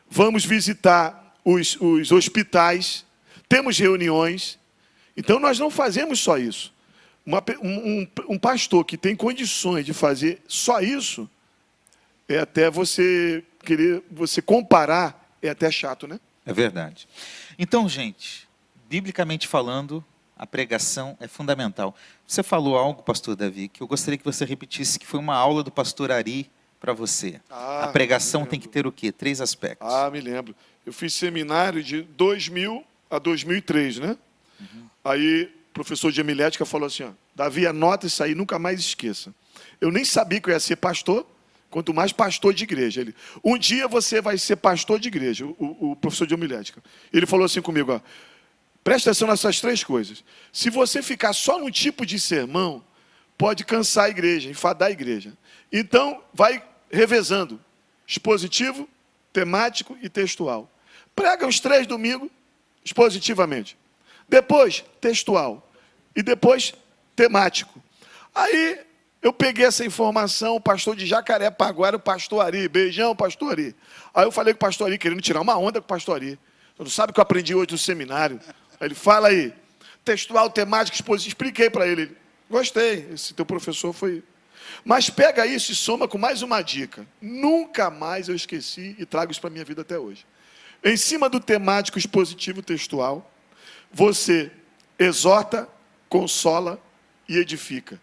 vamos visitar os hospitais, temos reuniões. Então, nós não fazemos só isso. Um pastor que tem condições de fazer só isso, é até você comparar, é até chato, né? É verdade. Então, gente, biblicamente falando, a pregação é fundamental. Você falou algo, pastor Davi, que eu gostaria que você repetisse, que foi uma aula do pastor Ari para você. A pregação tem que ter o quê? 3 aspectos. Me lembro. Eu fiz seminário de 2000 a 2003, né? Aí o professor de homilética falou assim, ó, Davi, anota isso aí, nunca mais esqueça. Eu nem sabia que eu ia ser pastor, quanto mais pastor de igreja. Um dia você vai ser pastor de igreja, o professor de homilética. Ele falou assim comigo, ó, presta atenção nessas 3 coisas. Se você ficar só num tipo de sermão, pode cansar a igreja, enfadar a igreja. Então, vai revezando. Expositivo, temático e textual. Prega os 3 domingos, expositivamente. Depois, textual. E depois, temático. Aí, eu peguei essa informação, o pastor de Jacarepaguá era o pastor Ari. Beijão, pastor Ari. Aí eu falei com o pastor Ari, querendo tirar uma onda com o pastor Ari. Você não sabe o que eu aprendi hoje no seminário? Aí ele, fala aí. Textual, temático, expositivo. Expliquei para ele. Gostei, esse teu professor foi... Mas pega isso e soma com mais uma dica. Nunca mais eu esqueci e trago isso para a minha vida até hoje. Em cima do temático, expositivo, textual, você exorta, consola e edifica.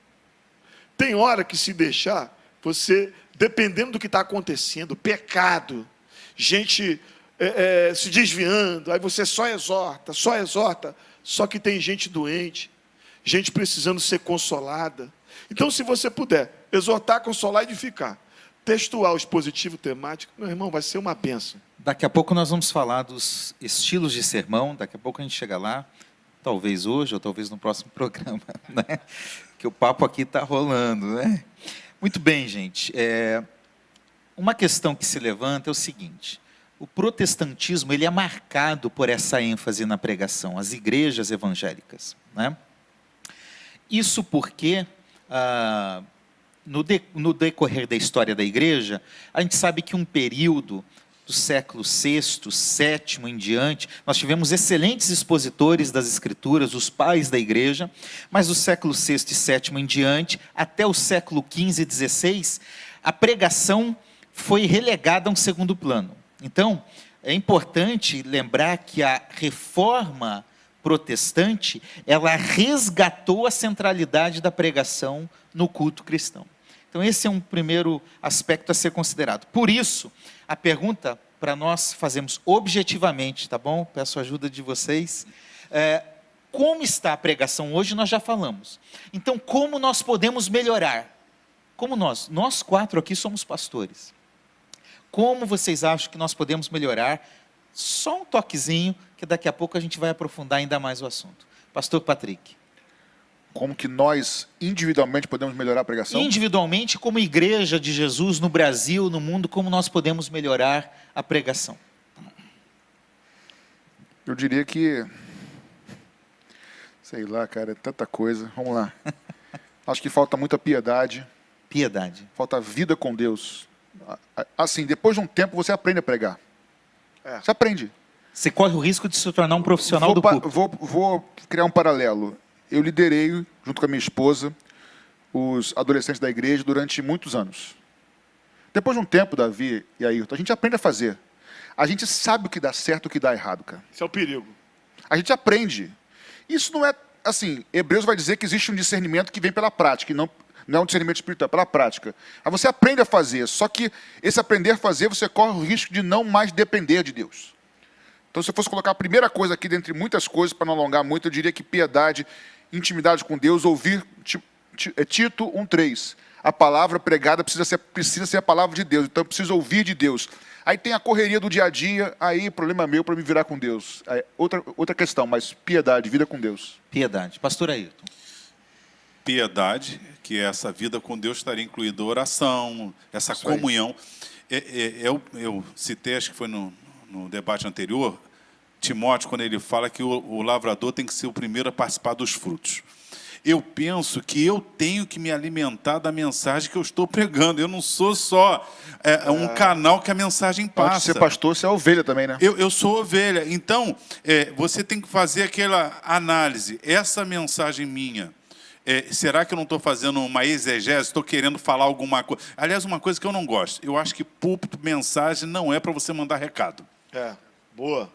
Tem hora que, se deixar, você, dependendo do que está acontecendo, pecado, gente se desviando, aí você só exorta, só que tem gente doente, gente precisando ser consolada. Então, se você puder exortar, consolar e edificar, textual, expositivo, temático, meu irmão, vai ser uma bênção. Daqui a pouco nós vamos falar dos estilos de sermão, daqui a pouco a gente chega lá, talvez hoje ou talvez no próximo programa, né? Que o papo aqui está rolando, né? Muito bem, gente. Uma questão que se levanta é o seguinte: o protestantismo ele é marcado por essa ênfase na pregação, as igrejas evangélicas, né? Isso porque, no decorrer da história da igreja, a gente sabe que um período do século VI, VII em diante, nós tivemos excelentes expositores das Escrituras, os pais da igreja, mas do século VI e VII em diante, até o século XV e XVI, a pregação foi relegada a um segundo plano. Então, é importante lembrar que a reforma protestante, ela resgatou a centralidade da pregação no culto cristão. Então, esse é um primeiro aspecto a ser considerado. Por isso, a pergunta para nós fazermos objetivamente, tá bom? Peço a ajuda de vocês. Como está a pregação hoje, nós já falamos. Então, como nós podemos melhorar? Como nós 4 aqui somos pastores. Como vocês acham que nós podemos melhorar? Só um toquezinho, que daqui a pouco a gente vai aprofundar ainda mais o assunto. Pastor Patrick. Como que nós, individualmente, podemos melhorar a pregação? Individualmente, como igreja de Jesus no Brasil, no mundo, como nós podemos melhorar a pregação? Eu diria que... Sei lá, cara, é tanta coisa. Vamos lá. Acho que falta muita piedade. Piedade. Falta vida com Deus. Assim, depois de um tempo, você aprende a pregar. Você aprende. Você corre o risco de se tornar um profissional do púlpito. Vou criar um paralelo. Eu liderei, junto com a minha esposa, os adolescentes da igreja durante muitos anos. Depois de um tempo, Davi e Ayrton, a gente aprende a fazer. A gente sabe o que dá certo e o que dá errado, cara. Isso é o perigo. A gente aprende. Isso não é, assim, Hebreus vai dizer que existe um discernimento que vem pela prática, e não é um discernimento espiritual, é pela prática. Aí você aprende a fazer, só que esse aprender a fazer, você corre o risco de não mais depender de Deus. Então, se eu fosse colocar a primeira coisa aqui, dentre muitas coisas, para não alongar muito, eu diria que piedade, intimidade com Deus, ouvir Tito 1,3. A palavra pregada precisa ser a palavra de Deus, então eu preciso ouvir de Deus. Aí tem a correria do dia a dia, aí problema meu para me virar com Deus. Aí, outra questão, mas piedade, vida com Deus. Piedade. Pastor Ayrton. Piedade, que essa vida com Deus estaria incluída a oração, essa Isso aí. comunhão. Eu citei, acho que foi no debate anterior, Timóteo, quando ele fala que o lavrador tem que ser o primeiro a participar dos frutos. Eu penso que eu tenho que me alimentar da mensagem que eu estou pregando. Eu não sou só um canal que a mensagem passa. Antes de ser pastor, você é ovelha também, né? Eu sou ovelha. Então, você tem que fazer aquela análise. Essa mensagem minha, será que eu não estou fazendo uma exegese? Estou querendo falar alguma coisa? Aliás, uma coisa que eu não gosto. Eu acho que púlpito, mensagem, não é para você mandar recado. Boa.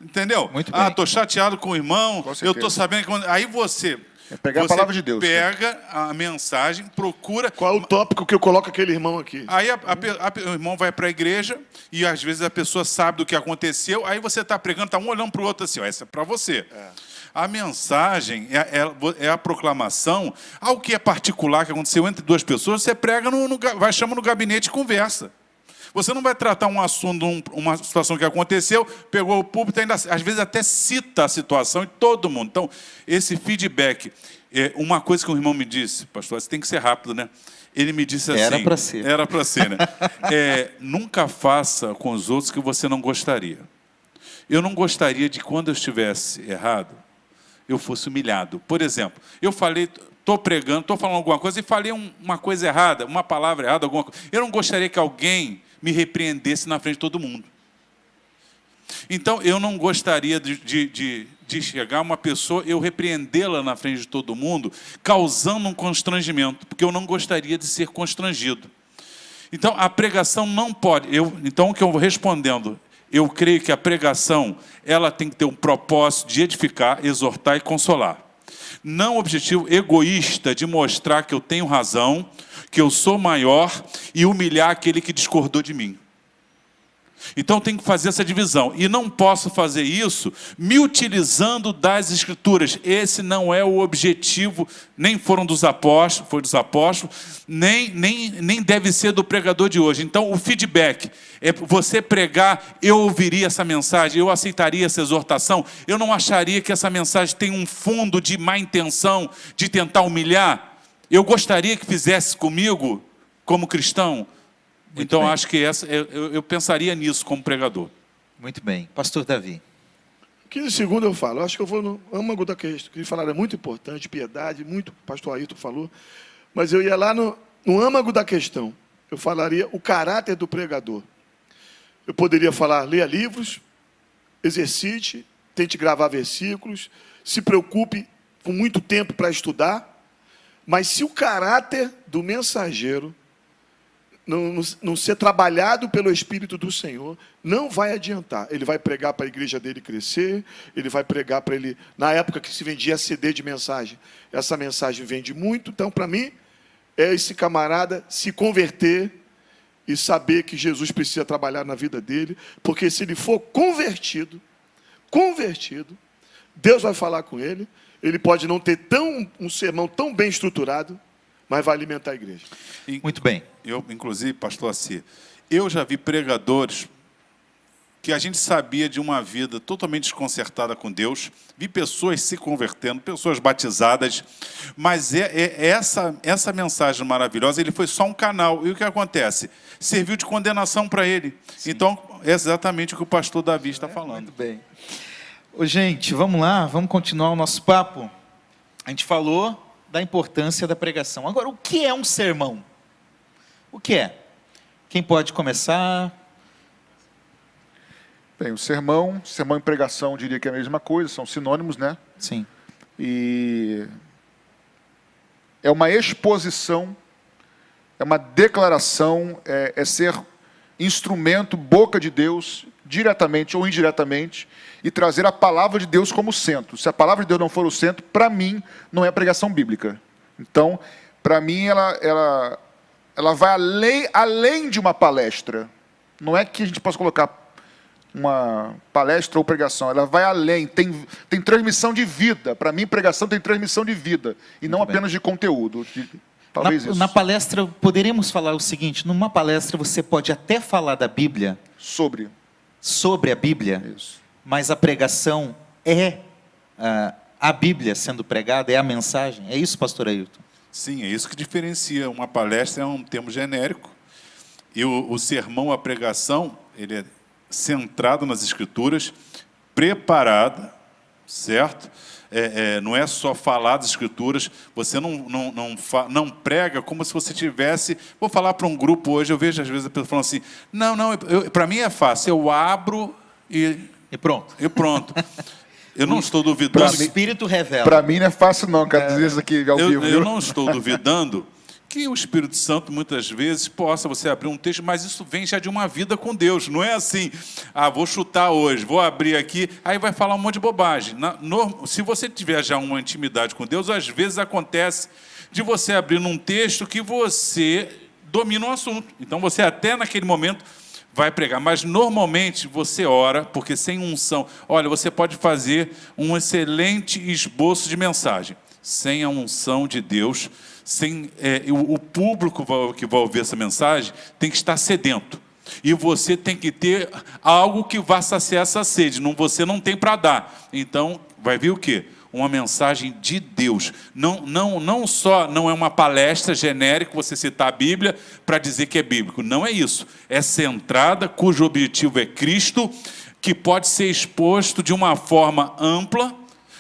Entendeu? Muito bem. Estou chateado com o irmão, Com eu certeza. estou sabendo que... Aí você... pegar a palavra de Deus. Pega a mensagem, procura... Qual é o tópico que eu coloco aquele irmão aqui? Aí o irmão vai para a igreja e às vezes a pessoa sabe do que aconteceu, aí você está pregando, está um olhando para o outro assim, ó, essa é para você. A mensagem é a proclamação, algo que é particular, que aconteceu entre duas pessoas, você prega, chama no gabinete e conversa. Você não vai tratar um assunto, uma situação que aconteceu, pegou o púlpito, ainda, às vezes até cita a situação e todo mundo. Então, esse feedback, uma coisa que um irmão me disse, pastor, você tem que ser rápido, né? Ele me disse assim... Era para ser. Era para ser, né? Nunca faça com os outros o que você não gostaria. Eu não gostaria de, quando eu estivesse errado, eu fosse humilhado. Por exemplo, eu falei... Estou pregando, estou falando alguma coisa e falei uma coisa errada, uma palavra errada, alguma coisa. Eu não gostaria que alguém me repreendesse na frente de todo mundo. Então, eu não gostaria de chegar uma pessoa, eu repreendê-la na frente de todo mundo, causando um constrangimento, porque eu não gostaria de ser constrangido. Então, a pregação não pode... Então, o que eu vou respondendo... Eu creio que a pregação ela tem que ter um propósito de edificar, exortar e consolar. Não o objetivo egoísta de mostrar que eu tenho razão, que eu sou maior e humilhar aquele que discordou de mim. Então, eu tenho que fazer essa divisão. E não posso fazer isso me utilizando das Escrituras. Esse não é o objetivo, nem foram dos apóstolos, foi dos apóstolos, nem deve ser do pregador de hoje. Então, o feedback é você pregar, eu ouviria essa mensagem, eu aceitaria essa exortação, eu não acharia que essa mensagem tem um fundo de má intenção, de tentar humilhar. Eu gostaria que fizesse comigo, como cristão. Muito então, bem. acho que eu pensaria nisso como pregador. Muito bem. Pastor Davi. 15 segundos eu falo. Eu acho que eu vou no âmago da questão. Que falaram é muito importante, piedade, muito, o pastor Ayrton falou. Mas eu ia lá no âmago da questão. Eu falaria o caráter do pregador. Eu poderia falar, leia livros, exercite, tente gravar versículos, se preocupe com muito tempo para estudar. Mas se o caráter do mensageiro não ser trabalhado pelo Espírito do Senhor, não vai adiantar. Ele vai pregar para a igreja dele crescer, ele vai pregar para ele... Na época que se vendia CD de mensagem, essa mensagem vende muito. Então, para mim, é esse camarada se converter e saber que Jesus precisa trabalhar na vida dele, porque se ele for convertido, Deus vai falar com ele. Ele pode não ter um sermão tão bem estruturado, mas vai alimentar a igreja. Muito bem. Eu, inclusive, pastor Assi, eu já vi pregadores que a gente sabia de uma vida totalmente desconcertada com Deus, vi pessoas se convertendo, pessoas batizadas, mas essa mensagem maravilhosa, ele foi só um canal. E o que acontece? Serviu de condenação para ele. Sim. Então, é exatamente o que o pastor Davi está falando. Muito bem. Ô, gente, vamos lá, vamos continuar o nosso papo. A gente falou da importância da pregação. Agora, o que é um sermão? O que é? Quem pode começar? Bem, o sermão e pregação, eu diria que é a mesma coisa, são sinônimos, né? Sim. E é uma exposição é uma declaração, é ser instrumento, boca de Deus, diretamente ou indiretamente, e trazer a palavra de Deus como centro. Se a palavra de Deus não for o centro, para mim, não é pregação bíblica. Então, para mim, ela vai além de uma palestra. Não é que a gente possa colocar uma palestra ou pregação, ela vai além, tem transmissão de vida. Para mim, pregação tem transmissão de vida, e não apenas de conteúdo. Talvez isso. Na palestra, poderíamos falar o seguinte, numa palestra você pode até falar da Bíblia, sobre a Bíblia, Isso. mas a pregação é a Bíblia sendo pregada, é a mensagem. É isso, pastor Ailton? Sim, é isso que diferencia. Uma palestra é um termo genérico, e o sermão, a pregação, ele é centrado nas Escrituras, preparada, certo? Não é só falar das Escrituras, você não prega como se você tivesse... Vou falar para um grupo hoje, eu vejo às vezes a pessoa falando assim, para mim é fácil, eu abro e pronto. Eu não estou duvidando... O Espírito revela. Para mim não é fácil não, cara, dizer isso aqui ao vivo. Eu não estou duvidando que o Espírito Santo, muitas vezes, possa você abrir um texto, mas isso vem já de uma vida com Deus. Não é assim, vou chutar hoje, vou abrir aqui, aí vai falar um monte de bobagem. Se você tiver já uma intimidade com Deus, às vezes acontece de você abrir num texto que você domina o assunto. Então, você até naquele momento vai pregar, mas normalmente você ora, porque sem unção... Olha, você pode fazer um excelente esboço de mensagem. Sem a unção de Deus, o público que vai ouvir essa mensagem tem que estar sedento. E você tem que ter algo que vá saciar essa sede. Você não tem para dar. Então, vai vir o quê? Uma mensagem de Deus. Não só não é uma palestra genérica, você citar a Bíblia para dizer que é bíblico. Não é isso. É centrada, cujo objetivo é Cristo, que pode ser exposto de uma forma ampla,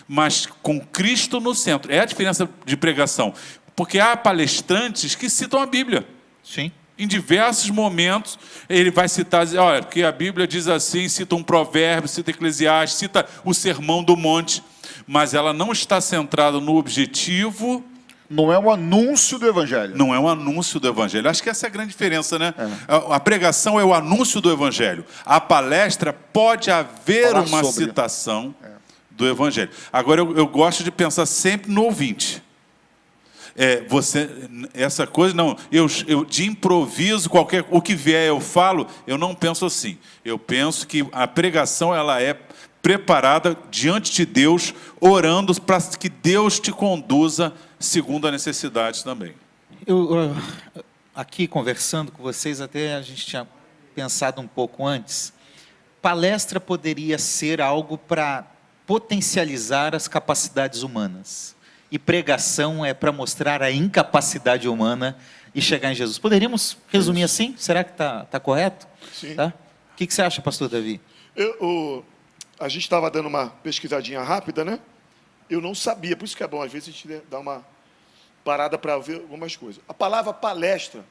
mas com Cristo no centro. É a diferença de pregação. Porque há palestrantes que citam a Bíblia. Sim. Em diversos momentos, ele vai citar, olha, porque a Bíblia diz assim, cita um provérbio, cita Eclesiastes, cita o Sermão do Monte, mas ela não está centrada no objetivo. Não é um anúncio do Evangelho. Não é um anúncio do Evangelho. Acho que essa é a grande diferença, né? A pregação é o anúncio do Evangelho. A palestra pode haver falar uma sobre. citação do Evangelho. Agora, eu gosto de pensar sempre no ouvinte. Essa coisa, não, eu de improviso, o que vier eu falo, eu não penso assim. Eu penso que a pregação, ela é preparada diante de Deus, orando para que Deus te conduza segundo a necessidade também. Aqui conversando com vocês, até a gente tinha pensado um pouco antes, palestra poderia ser algo para potencializar as capacidades humanas. E pregação é para mostrar a incapacidade humana e chegar em Jesus. Poderíamos resumir assim? Será que está correto? Sim. Tá? O que você acha, pastor Davi? A gente estava dando uma pesquisadinha rápida, né? Eu não sabia, por isso que é bom, às vezes a gente dá uma parada para ver algumas coisas. A palavra palestra,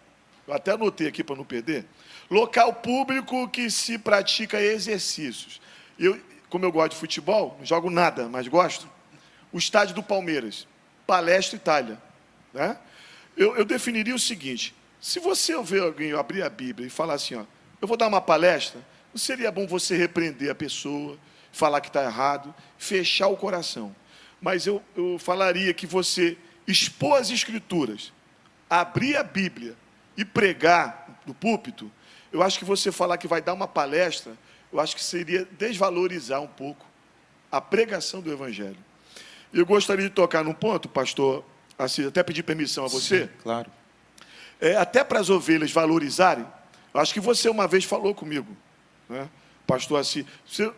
eu até anotei aqui para não perder, local público que se pratica exercícios. Como eu gosto de futebol, não jogo nada, mas gosto, o estádio do Palmeiras, Palestra Itália. Né? Eu definiria o seguinte, se você ouvir alguém abrir a Bíblia e falar assim, eu vou dar uma palestra, não seria bom você repreender a pessoa, falar que está errado, fechar o coração. Mas eu falaria que você expor as Escrituras, abrir a Bíblia e pregar no púlpito, eu acho que você falar que vai dar uma palestra, eu acho que seria desvalorizar um pouco a pregação do Evangelho. Eu gostaria de tocar num ponto, pastor Assis, até pedir permissão a você. Sim, claro. Até para as ovelhas valorizarem, eu acho que você uma vez falou comigo, né? Pastor Assis, eu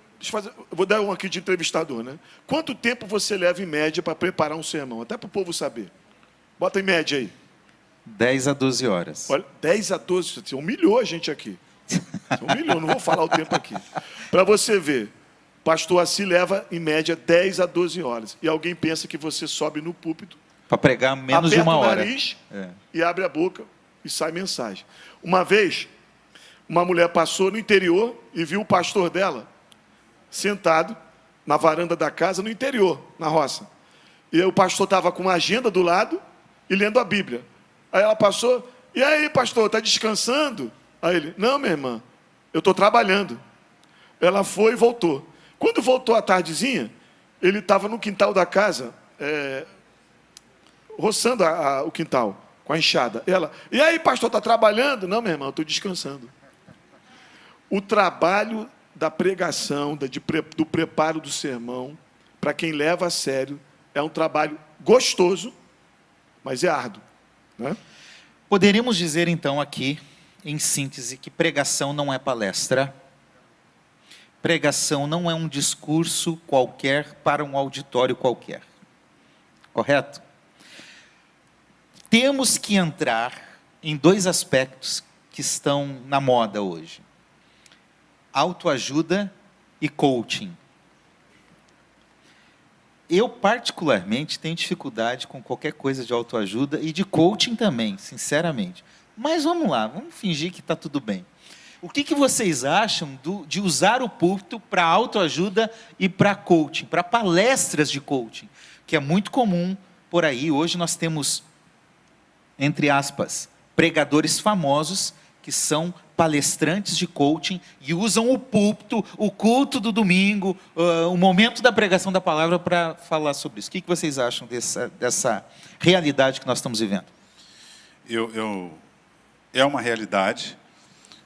vou dar um aqui de entrevistador, né? Quanto tempo você leva em média para preparar um sermão? Até para o povo saber. Bota em média aí. 10 a 12 horas. Olha, 10 a 12, você humilhou a gente aqui. Você humilhou, não vou falar o tempo aqui. Para você ver, pastor Assis leva em média 10 a 12 horas. E alguém pensa que você sobe no púlpito, para pregar menos de uma hora. Aperta o nariz e abre a boca e sai mensagem. Uma vez, uma mulher passou no interior e viu o pastor dela sentado na varanda da casa, no interior, na roça. E o pastor estava com uma agenda do lado e lendo a Bíblia. Aí ela passou, E aí, pastor, está descansando? Aí ele, não, minha irmã, eu estou trabalhando. Ela foi e voltou. Quando voltou à tardezinha, ele estava no quintal da casa, roçando o quintal com a enxada. Ela, e aí, pastor, está trabalhando? Não, minha irmã, eu estou descansando. O trabalho da pregação, do preparo do sermão, para quem leva a sério, é um trabalho gostoso, mas é árduo, né? Poderíamos dizer então aqui, em síntese, que pregação não é palestra. Pregação não é um discurso qualquer para um auditório qualquer. Correto? Temos que entrar em dois aspectos que estão na moda hoje: autoajuda e coaching. Eu, particularmente, tenho dificuldade com qualquer coisa de autoajuda e de coaching também, sinceramente. Mas vamos lá, vamos fingir que está tudo bem. O que vocês acham de usar o púlpito para autoajuda e para coaching, para palestras de coaching, que é muito comum por aí? Hoje nós temos, entre aspas, pregadores famosos que são palestrantes de coaching e usam o púlpito, o culto do domingo, o momento da pregação da palavra para falar sobre isso. O que vocês acham dessa realidade que nós estamos vivendo? É uma realidade,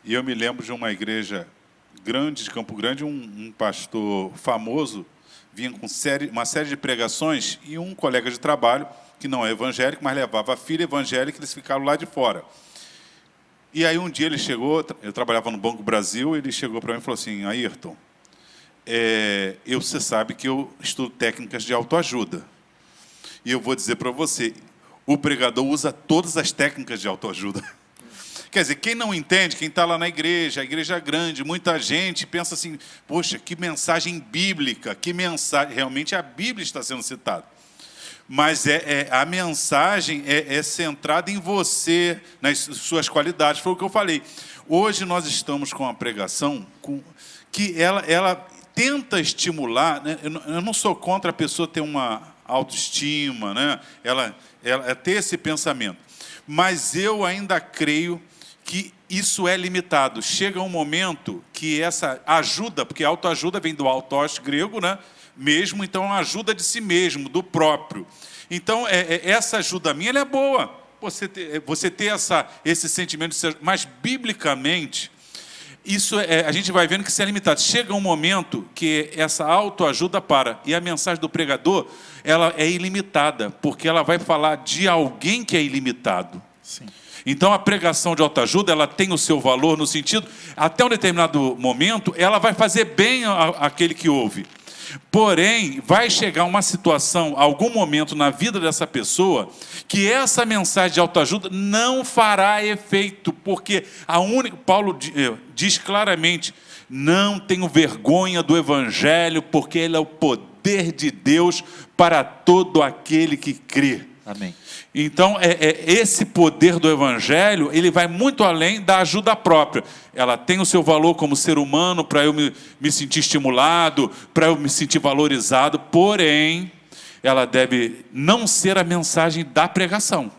e eu me lembro de uma igreja grande de Campo Grande, um pastor famoso vinha com uma série de pregações e um colega de trabalho, que não é evangélico, mas levava a filha evangélica, eles ficaram lá de fora. E aí um dia ele chegou, eu trabalhava no Banco Brasil, ele chegou para mim e falou assim: Ayrton, você sabe que eu estudo técnicas de autoajuda. E eu vou dizer para você, o pregador usa todas as técnicas de autoajuda. Quer dizer, quem não entende, quem está lá na igreja, a igreja é grande, muita gente pensa assim, poxa, que mensagem bíblica, que mensagem, realmente a Bíblia está sendo citada. Mas a mensagem é centrada em você, nas suas qualidades. Foi o que eu falei. Hoje nós estamos com uma pregação que ela tenta estimular, né? Eu não sou contra a pessoa ter uma autoestima, né? ela ter esse pensamento. Mas eu ainda creio que isso é limitado. Chega um momento que essa ajuda, porque autoajuda vem do autos grego, né? Mesmo, então a ajuda de si mesmo, do próprio. Então, essa ajuda minha, ela é boa. Você ter esse sentimento, mas biblicamente, a gente vai vendo que isso é limitado. Chega um momento que essa autoajuda para, e a mensagem do pregador, ela é ilimitada, porque ela vai falar de alguém que é ilimitado. Sim. Então, a pregação de autoajuda, ela tem o seu valor no sentido, até um determinado momento, ela vai fazer bem àquele que ouve. Porém, vai chegar uma situação, algum momento na vida dessa pessoa, que essa mensagem de autoajuda não fará efeito, porque Paulo diz claramente, não tenho vergonha do Evangelho, porque ele é o poder de Deus para todo aquele que crê. Amém. Então, esse poder do Evangelho, ele vai muito além da ajuda própria. Ela tem o seu valor como ser humano, para eu me sentir estimulado, para eu me sentir valorizado, porém, ela deve não ser a mensagem da pregação.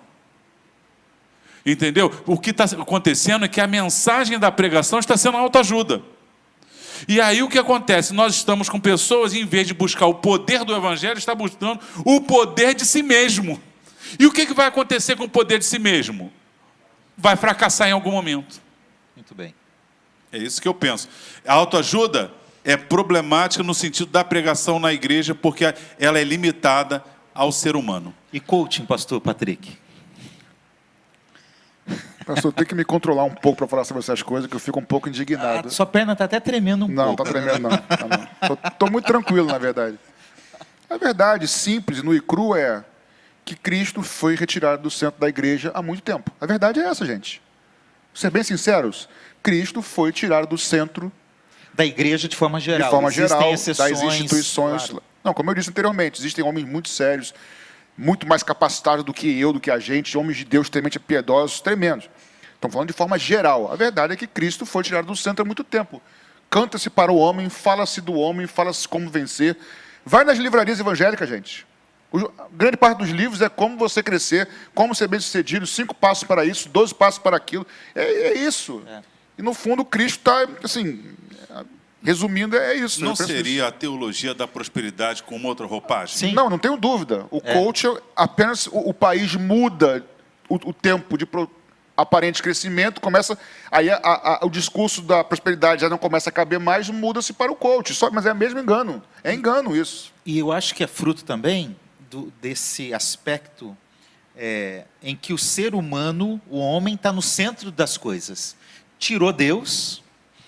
Entendeu? O que está acontecendo é que a mensagem da pregação está sendo autoajuda. E aí o que acontece? Nós estamos com pessoas, em vez de buscar o poder do Evangelho, está buscando o poder de si mesmo. E o que vai acontecer com o poder de si mesmo? Vai fracassar em algum momento. Muito bem. É isso que eu penso. A autoajuda é problemática no sentido da pregação na igreja, porque ela é limitada ao ser humano. E coaching, pastor Patrick? Pastor, tem que me controlar um pouco para falar sobre essas coisas, que eu fico um pouco indignado. Sua perna está até tremendo um pouco. Não, está tremendo não. Estou muito tranquilo, na verdade. A verdade simples, nua e crua, é que Cristo foi retirado do centro da igreja há muito tempo. A verdade é essa, gente. Ser bem sinceros, Cristo foi tirado do centro da igreja de forma geral. De forma geral, exceções, das instituições. Claro. Não, como eu disse anteriormente, existem homens muito sérios, muito mais capacitados do que eu, do que a gente, homens de Deus extremamente piedosos, tremendos. Estão falando de forma geral. A verdade é que Cristo foi tirado do centro há muito tempo. Canta-se para o homem, fala-se do homem, fala-se como vencer. Vai nas livrarias evangélicas, gente. Grande parte dos livros é como você crescer, como ser bem-sucedido, 5 passos para isso, 12 passos para aquilo. É isso. E, no fundo, Cristo está, assim, resumindo, é isso. Não seria a teologia da prosperidade com outra roupagem? Sim. Não tenho dúvida. O coach, apenas o país muda o tempo de aparente crescimento, começa aí o discurso da prosperidade já não começa a caber mais, muda-se para o coach. Mas é mesmo engano. É engano isso. E eu acho que é fruto também desse aspecto em que o ser humano, o homem, está no centro das coisas. Tirou Deus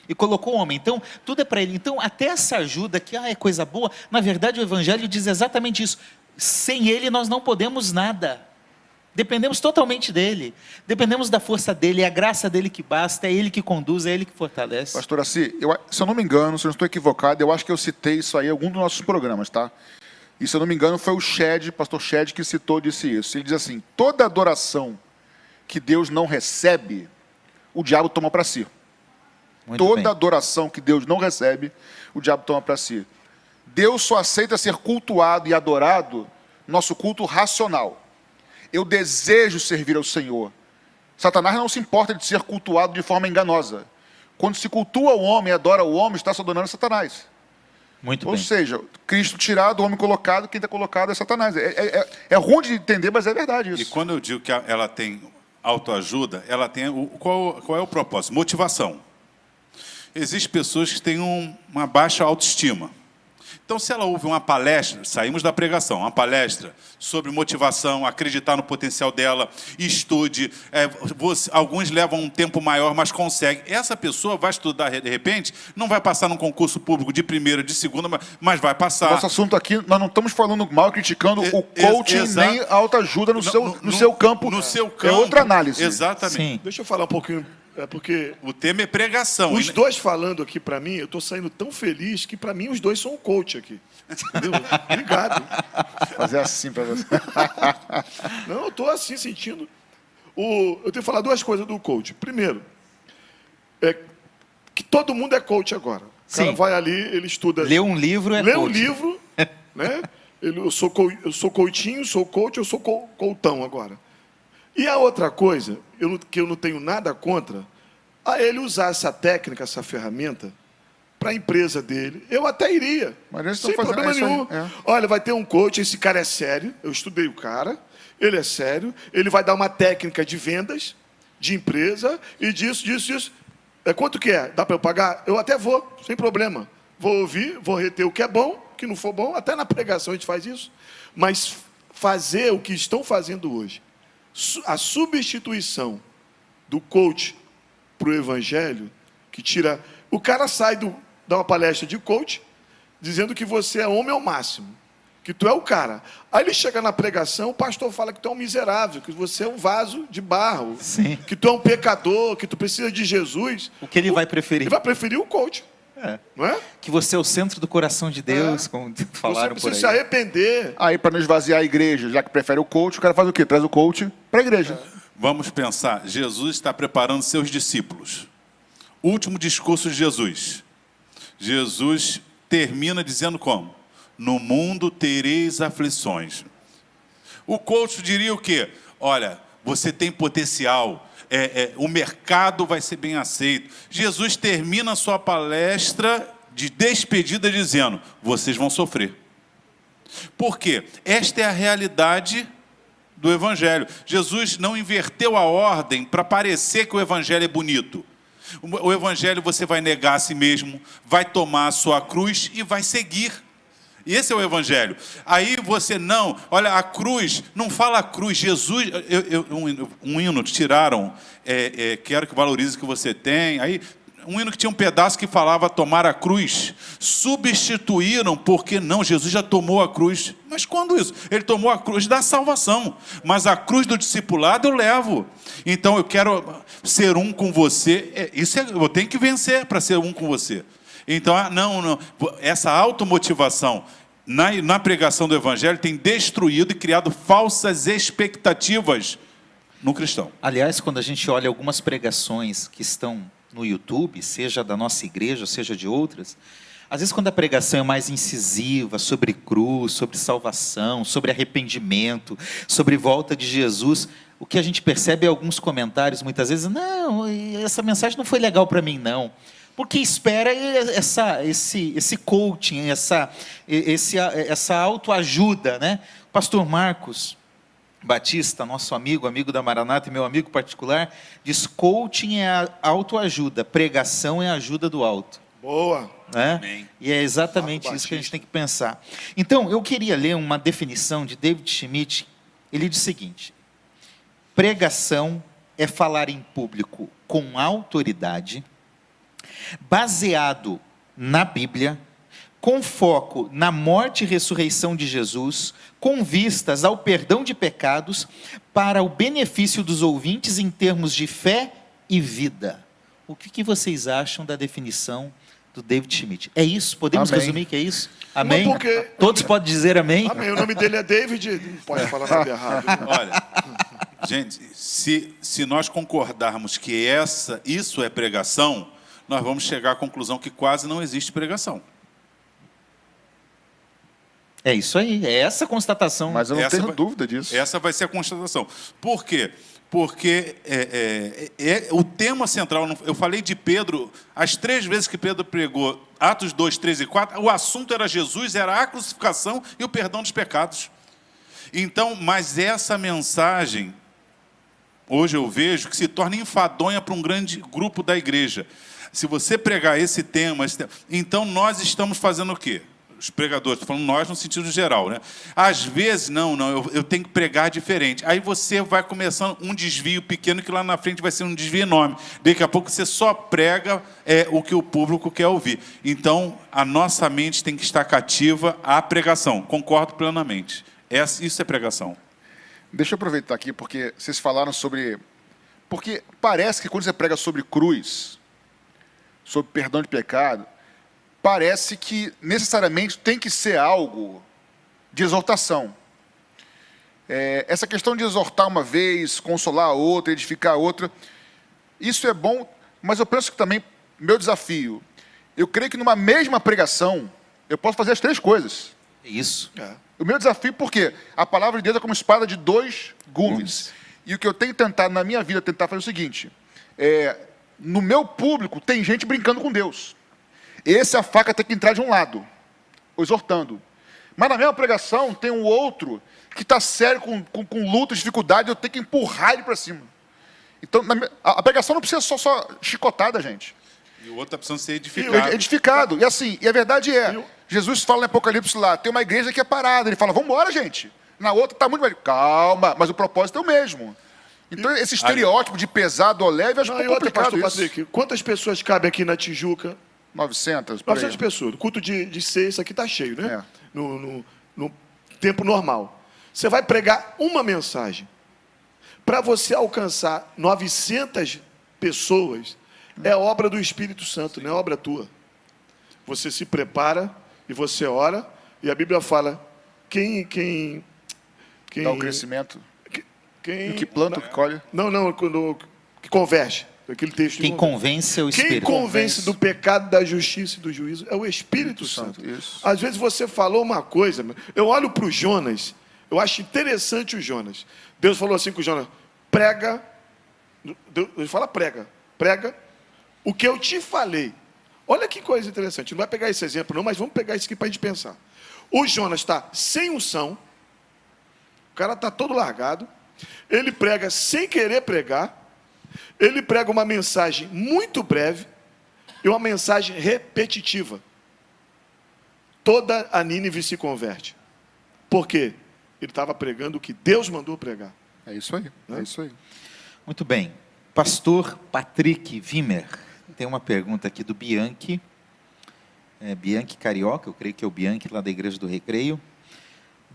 e colocou o homem. Então, tudo é para ele. Então, até essa ajuda que é coisa boa, na verdade o Evangelho diz exatamente isso. Sem ele nós não podemos nada. Dependemos totalmente dele. Dependemos da força dele, é a graça dele que basta, é ele que conduz, é ele que fortalece. Pastor Assi, se eu não me engano, se eu não estou equivocado, eu acho que eu citei isso aí em algum dos nossos programas, tá? E se eu não me engano, foi o pastor Shed, que disse isso. Ele diz assim: toda adoração que Deus não recebe, o diabo toma para si. Toda adoração que Deus não recebe, o diabo toma para si. Deus só aceita ser cultuado e adorado nosso culto racional. Eu desejo servir ao Senhor. Satanás não se importa de ser cultuado de forma enganosa. Quando se cultua o homem, adora o homem, está se adorando a Satanás. Ou seja, Cristo tirado, o homem colocado, quem está colocado é Satanás. É ruim de entender, mas é verdade isso. E quando eu digo que ela tem autoajuda, ela tem qual é o propósito? Motivação. Existem pessoas que têm uma baixa autoestima. Então, se ela ouve uma palestra, saímos da pregação, uma palestra sobre motivação, acreditar no potencial dela, estude, alguns levam um tempo maior, mas conseguem. Essa pessoa vai estudar, de repente, não vai passar num concurso público de primeira, de segunda, mas vai passar. Nosso assunto aqui, nós não estamos falando mal, criticando o coaching, nem a autoajuda no seu campo. No seu campo. É outra análise. Exatamente. Sim. Deixa eu falar um pouquinho, porque o tema é pregação. Os dois falando aqui para mim, eu estou saindo tão feliz que para mim os dois são um coach aqui. Entendeu? Obrigado. Fazer assim para você. Não, eu estou assim sentindo. Eu tenho que falar 2 coisas do coach. Primeiro, que todo mundo é coach agora. O cara vai ali, ele estuda. Lê um livro, Lê um livro, né? Eu sou coachinho, sou coach, eu sou coutão agora. E a outra coisa, que eu não tenho nada contra, a ele usar essa técnica, essa ferramenta, para a empresa dele, eu até iria. Mas sem problema nenhum. Olha, vai ter um coach, esse cara é sério, eu estudei o cara, ele é sério, ele vai dar uma técnica de vendas, de empresa, e disso. Quanto que é? Dá para eu pagar? Eu até vou, sem problema. Vou ouvir, vou reter o que é bom, o que não for bom, até na pregação a gente faz isso. Mas fazer o que estão fazendo hoje, a substituição do coach para o evangelho, que tira... O cara sai dá uma palestra de coach, dizendo que você é homem ao máximo, que tu é o cara. Aí ele chega na pregação, o pastor fala que tu é um miserável, que você é um vaso de barro, Sim. que tu é um pecador, que tu precisa de Jesus. O que ele vai preferir? Ele vai preferir o coach. Não é? Que você é o centro do coração de Deus, como falaram por aí. Você precisa se arrepender. Aí, para não esvaziar a igreja, já que prefere o coach, o cara faz o quê? Traz o coach para a igreja. Vamos pensar, Jesus está preparando seus discípulos. Último discurso de Jesus. Jesus termina dizendo como? No mundo tereis aflições. O coach diria o quê? Olha, você tem potencial, o mercado vai ser bem aceito. Jesus termina a sua palestra de despedida dizendo, vocês vão sofrer. Por quê? Esta é a realidade do Evangelho. Jesus não inverteu a ordem para parecer que o Evangelho é bonito. O Evangelho você vai negar a si mesmo, vai tomar a sua cruz e vai seguir. E esse é o Evangelho. Aí você não, olha, a cruz, não fala a cruz, Jesus, um hino tiraram, quero que valorize o que você tem, aí um hino que tinha um pedaço que falava tomar a cruz, substituíram, porque não, Jesus já tomou a cruz. Mas quando isso? Ele tomou a cruz da salvação, mas a cruz do discipulado eu levo. Então eu quero ser um com você, eu tenho que vencer para ser um com você. Então, não, essa automotivação na pregação do Evangelho tem destruído e criado falsas expectativas no cristão. Aliás, quando a gente olha algumas pregações que estão no YouTube, seja da nossa igreja, seja de outras, Às vezes, quando a pregação é mais incisiva, sobre cruz, sobre salvação, sobre arrependimento, sobre volta de Jesus, o que a gente percebe é alguns comentários, muitas vezes, não, essa mensagem não foi legal para mim, não. Porque espera esse coaching, essa autoajuda, né? Pastor Marcos Batista, nosso amigo da Maranata e meu amigo particular, diz: coaching é a autoajuda, pregação é a ajuda do alto. Boa. Né? E é exatamente isso que a gente tem que pensar. Então, eu queria ler uma definição de David Schmidt. Ele diz o seguinte: pregação é falar em público com autoridade, baseado na Bíblia, com foco na morte e ressurreição de Jesus, com vistas ao perdão de pecados, para o benefício dos ouvintes em termos de fé e vida. O que vocês acham da definição do David Schmidt? É isso? Podemos Amém. resumir que é isso? Amém? Porque... Todos podem dizer amém? Amém. O nome dele é David, não pode falar nada errado. Né? Olha, gente, se nós concordarmos que isso é pregação, nós vamos chegar à conclusão que quase não existe pregação. É isso aí, é essa a constatação. Mas eu não tenho dúvida disso. Essa vai ser a constatação. Por quê? Porque o tema central, eu falei de Pedro, as 3 vezes que Pedro pregou, Atos 2, 3 e 4, o assunto era Jesus, era a crucificação e o perdão dos pecados. Então, mas essa mensagem, hoje eu vejo que se torna enfadonha para um grande grupo da igreja. Se você pregar esse tema, então nós estamos fazendo o quê? Os pregadores, estou falando nós no sentido geral, né? Às vezes, eu tenho que pregar diferente. Aí você vai começando um desvio pequeno, que lá na frente vai ser um desvio enorme. Daqui a pouco você só prega o que o público quer ouvir. Então, a nossa mente tem que estar cativa à pregação. Concordo plenamente. Isso é pregação. Deixa eu aproveitar aqui, porque vocês falaram sobre... Porque parece que quando você prega sobre cruz, sobre perdão de pecado, parece que necessariamente tem que ser algo de exortação. Essa questão de exortar uma vez, consolar a outra, edificar a outra, isso é bom, mas eu penso que também, meu desafio, eu creio que numa mesma pregação, eu posso fazer as 3 coisas. Isso. O meu desafio, porque a palavra de Deus é como espada de 2 gumes. E o que eu tenho tentado na minha vida, tentar fazer o seguinte, no meu público tem gente brincando com Deus. A faca tem que entrar de um lado, exortando. Mas na mesma pregação tem um outro que está sério, com luta, dificuldade, eu tenho que empurrar ele para cima. Então, a pregação não precisa só chicotada, gente. E o outro está precisando ser edificado. Edificado. E assim, e a verdade Jesus fala no Apocalipse lá, tem uma igreja que é parada. Ele fala, vamos embora, gente. Na outra está muito mais... Calma, mas o propósito é o mesmo. Então, esse estereótipo de pesado ou leve, acho complicado isso. Patrick, quantas pessoas cabem aqui na Tijuca? 900. 900 pessoas. O culto de sexta aqui está cheio, né? No tempo normal. Você vai pregar uma mensagem. Para você alcançar 900 pessoas, é obra do Espírito Santo, não é obra tua. Você se prepara e você ora, e a Bíblia fala, quem dá o crescimento. Quem, o que planta, o que colhe. Que converte. Aquele texto. Quem convence é o Espírito. Quem convence do pecado, da justiça e do juízo é o Espírito Santo. Isso. Às vezes você falou uma coisa, eu olho para o Jonas, eu acho interessante o Jonas. Deus falou assim com o Jonas, prega, ele fala prega o que eu te falei. Olha que coisa interessante, não vai pegar esse exemplo não, mas vamos pegar isso aqui para a gente pensar. O Jonas está sem unção, o cara está todo largado, ele prega sem querer pregar, ele prega uma mensagem muito breve e uma mensagem repetitiva. Toda a Nínive se converte. Por quê? Ele estava pregando o que Deus mandou pregar. É isso aí, é isso aí. Muito bem. Pastor Patrick Wimmer, tem uma pergunta aqui do Bianchi. Bianchi Carioca, eu creio que é o Bianchi lá da Igreja do Recreio.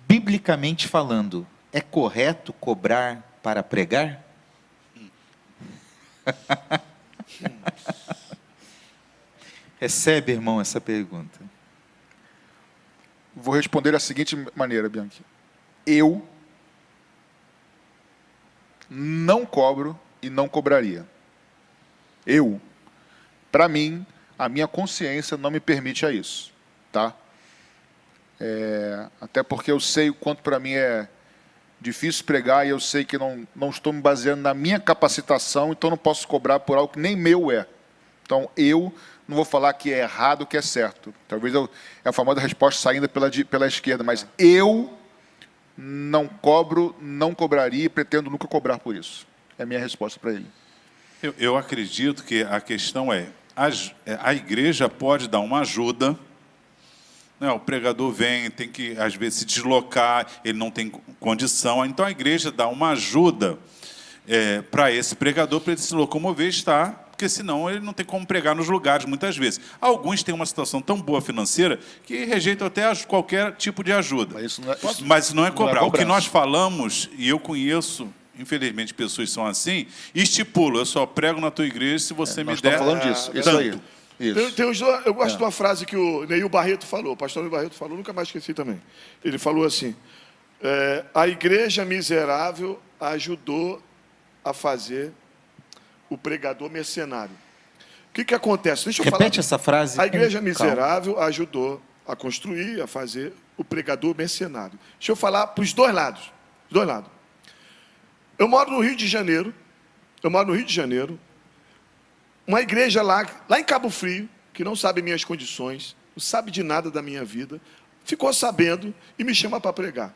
Biblicamente falando, é correto cobrar para pregar? Recebe, irmão, essa pergunta. Vou responder da seguinte maneira, Bianchi. Eu não cobro e não cobraria. Para mim, A minha consciência não me permite a isso, tá? Até porque eu sei o quanto para mim é difícil pregar e eu sei que não estou me baseando na minha capacitação, então não posso cobrar por algo que nem meu é. Então, eu não vou falar que é errado ou que é certo. Talvez é a famosa resposta saindo pela esquerda, mas eu não cobro, não cobraria e pretendo nunca cobrar por isso. É a minha resposta para ele. Eu acredito que a questão a igreja pode dar uma ajuda. O pregador vem, tem que, às vezes, se deslocar, ele não tem condição. Então, a igreja dá uma ajuda para esse pregador, para ele se locomover e estar, porque senão ele não tem como pregar nos lugares, muitas vezes. Alguns têm uma situação tão boa financeira que rejeitam até qualquer tipo de ajuda. Mas não é cobrar. O que nós falamos, e eu conheço, infelizmente, pessoas são assim, estipulo, eu só prego na tua igreja se você me der falando disso. Isso tanto. aí. Isso. Eu gosto de uma frase que o Neil Barreto falou, o pastor Neil Barreto falou, nunca mais esqueci também. Ele falou assim, a igreja miserável ajudou a fazer o pregador mercenário. O que acontece? Deixa eu falar. Repete essa frase. A igreja miserável ajudou a construir, a fazer o pregador mercenário. Deixa eu falar para os dois lados. Eu moro no Rio de Janeiro, uma igreja lá em Cabo Frio, que não sabe minhas condições, não sabe de nada da minha vida, ficou sabendo e me chama para pregar.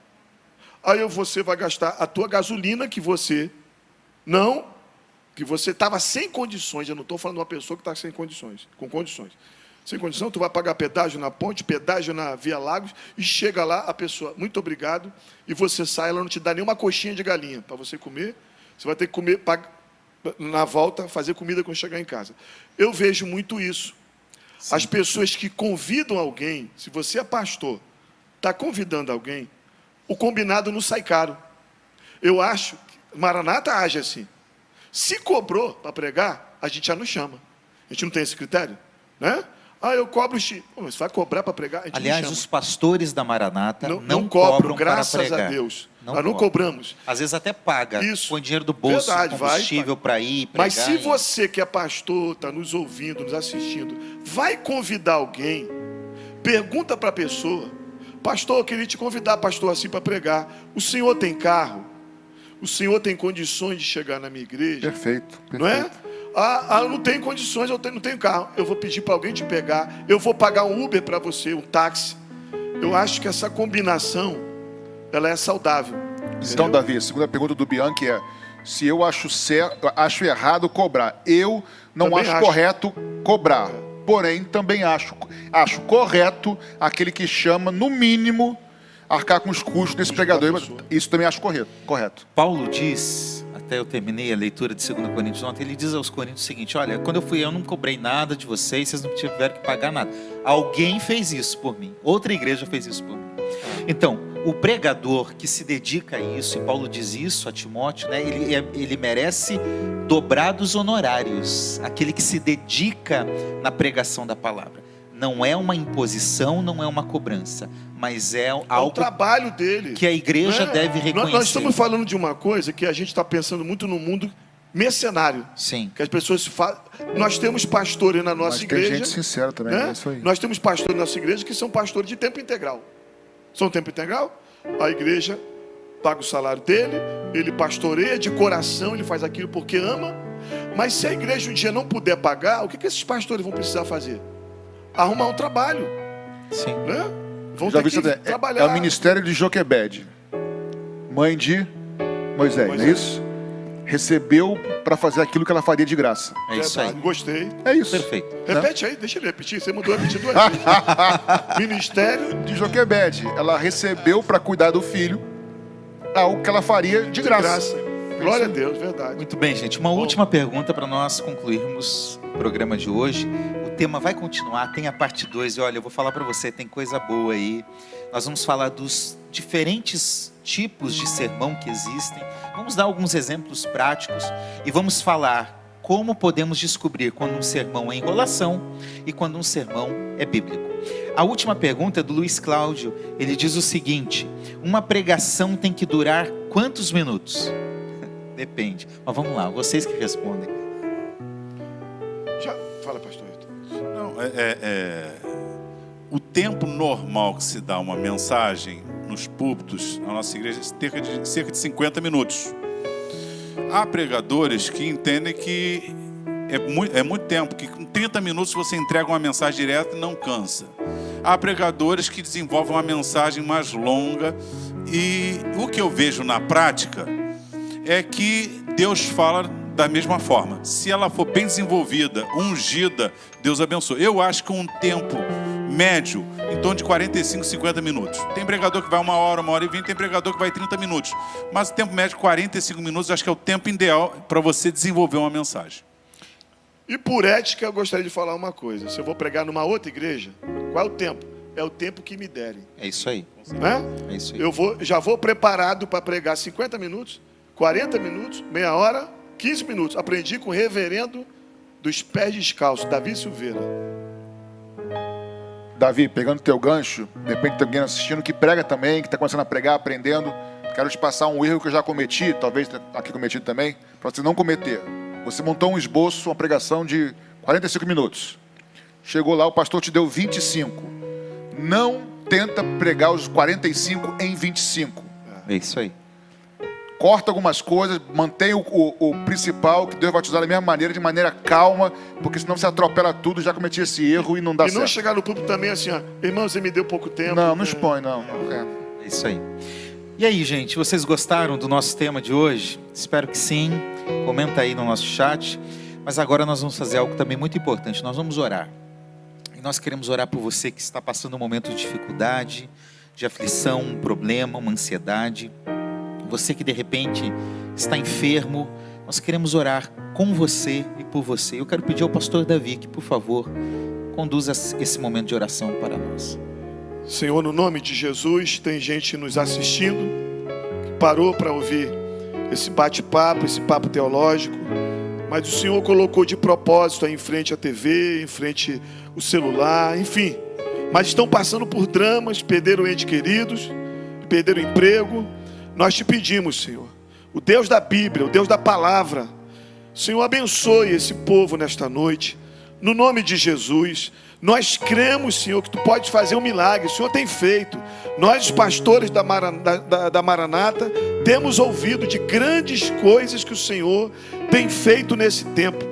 Aí você vai gastar a tua gasolina que você estava sem condições, eu não estou falando de uma pessoa que está sem condições, com condições. Sem condição, tu vai pagar pedágio na ponte, pedágio na Via Lagos, e chega lá a pessoa, muito obrigado, e você sai, ela não te dá nenhuma coxinha de galinha para você comer, você vai ter que comer, na volta, fazer comida quando chegar em casa. Eu vejo muito isso. Sim. As pessoas que convidam alguém, se você é pastor, está convidando alguém, o combinado não sai caro. Eu acho que Maranata age assim. Se cobrou para pregar, a gente já não chama. A gente não tem esse critério, né? Eu cobro X. Mas vai cobrar para pregar? A gente Aliás, não chama. Os pastores da Maranata não cobram, para graças pregar. a Deus. Não Não cobramos. Às vezes até paga. Isso. Põe dinheiro do bolso, Verdade, combustível para ir pregar. Mas se você que é pastor, está nos ouvindo, nos assistindo, vai convidar alguém, pergunta para a pessoa, pastor, eu queria te convidar, pastor, assim para pregar. O senhor tem carro? O senhor tem condições de chegar na minha igreja? Perfeito. Não é? Eu não tenho condições, não tenho carro. Eu vou pedir para alguém te pegar. Eu vou pagar um Uber para você, um táxi. Eu acho que essa combinação, ela é saudável. Então, Davi, a segunda pergunta do Bianchi é: se eu acho errado cobrar, eu não acho correto cobrar. Porém, também acho correto aquele que chama, no mínimo, arcar com os custos desse pregador. Isso também acho correto. Paulo diz, até eu terminei a leitura de 2 Coríntios ontem, ele diz aos Coríntios o seguinte: olha, quando eu fui, eu não cobrei nada de vocês não tiveram que pagar nada. Alguém fez isso por mim, outra igreja fez isso por mim. Então, o pregador que se dedica a isso, e Paulo diz isso a Timóteo, né, ele merece dobrados honorários, aquele que se dedica na pregação da palavra. Não é uma imposição, não é uma cobrança, mas é algo o trabalho dele, que a igreja deve reconhecer. Nós estamos falando de uma coisa que a gente está pensando muito no mundo mercenário. Sim. Que as pessoas falam. Nós temos pastores na nossa igreja. Tem gente sincera também, né? É isso aí. Nós temos pastores na nossa igreja que são pastores de tempo integral. São tempo integral, a igreja paga o salário dele, ele pastoreia de coração, ele faz aquilo porque ama. Mas se a igreja um dia não puder pagar, o que esses pastores vão precisar fazer? Arrumar um trabalho. Sim. Né? Vão Já ter que trabalhar. É o ministério de Joquebede, mãe de Moisés, não é isso? Recebeu para fazer aquilo que ela faria de graça. É isso aí. Gostei. É isso. Perfeito. Repete aí, deixa ele repetir. Você mandou repetir 2 vezes. Ministério de Joquebede. Ela recebeu para cuidar do filho algo que ela faria de graça. Glória a Deus, verdade. Muito bem, gente. Uma última pergunta para nós concluirmos o programa de hoje. O tema vai continuar, tem a parte 2. E olha, eu vou falar para você, tem coisa boa aí. Nós vamos falar dos diferentes tipos de sermão que existem. Vamos dar alguns exemplos práticos e vamos falar como podemos descobrir quando um sermão é enrolação e quando um sermão é bíblico. A última pergunta é do Luiz Cláudio. Ele diz o seguinte: uma pregação tem que durar quantos minutos? Depende. Mas vamos lá, vocês que respondem. Já fala, pastor. Não, o tempo normal que se dá uma mensagem nos púlpitos na nossa igreja é cerca de 50 minutos. Há pregadores que entendem que é muito tempo, que com 30 minutos você entrega uma mensagem direta e não cansa. Há pregadores que desenvolvem uma mensagem mais longa, e o que eu vejo na prática é que Deus fala da mesma forma. Se ela for bem desenvolvida, ungida, Deus abençoe. Eu acho que um tempo médio, em torno de 45, 50 minutos. Tem pregador que vai 1 hora, 1h20, tem pregador que vai 30 minutos. Mas o tempo médio, 45 minutos, acho que é o tempo ideal para você desenvolver uma mensagem. E por ética, eu gostaria de falar uma coisa. Se eu vou pregar numa outra igreja, qual é o tempo? É o tempo que me derem. É isso aí. Né? É isso aí. Já vou preparado para pregar 50 minutos, 40 minutos, meia hora, 15 minutos. Aprendi com o reverendo dos pés descalços, Davi Silveira. Davi, pegando teu gancho, de repente tem alguém assistindo que prega também, que está começando a pregar, aprendendo. Quero te passar um erro que eu já cometi, talvez aqui cometido também, para você não cometer. Você montou um esboço, uma pregação de 45 minutos. Chegou lá, o pastor te deu 25. Não tenta pregar os 45 em 25. É isso aí. Corta algumas coisas, mantém o principal, que Deus vai te usar da mesma maneira, de maneira calma, porque senão você atropela tudo, já cometi esse erro e não dá certo. E não chegar no público também assim, ó, irmão, você me deu pouco tempo. Não expõe, não. É isso aí. E aí, gente, vocês gostaram do nosso tema de hoje? Espero que sim. Comenta aí no nosso chat. Mas agora nós vamos fazer algo também muito importante. Nós vamos orar. E nós queremos orar por você que está passando um momento de dificuldade, de aflição, um problema, uma ansiedade. Você que de repente está enfermo, nós queremos orar com você e por você. Eu quero pedir ao pastor Davi que, por favor, conduza esse momento de oração para nós. Senhor, no nome de Jesus, tem gente nos assistindo, que parou para ouvir esse bate-papo, esse papo teológico, mas o Senhor colocou de propósito aí em frente à TV, em frente ao celular, enfim. Mas estão passando por dramas, perderam entes queridos, perderam emprego. Nós te pedimos, Senhor, o Deus da Bíblia, o Deus da palavra, Senhor, abençoe esse povo nesta noite, no nome de Jesus. Nós cremos, Senhor, que Tu podes fazer um milagre. O Senhor tem feito. Nós, os pastores da Maranata, temos ouvido de grandes coisas que o Senhor tem feito nesse tempo,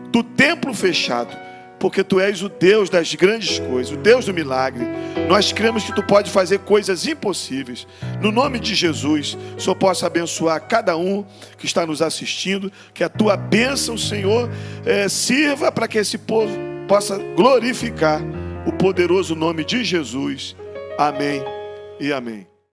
do templo fechado, porque Tu és o Deus das grandes coisas, o Deus do milagre. Nós cremos que Tu pode fazer coisas impossíveis. No nome de Jesus, o Senhor possa abençoar cada um que está nos assistindo, que a Tua bênção, Senhor, sirva para que esse povo possa glorificar o poderoso nome de Jesus. Amém e amém.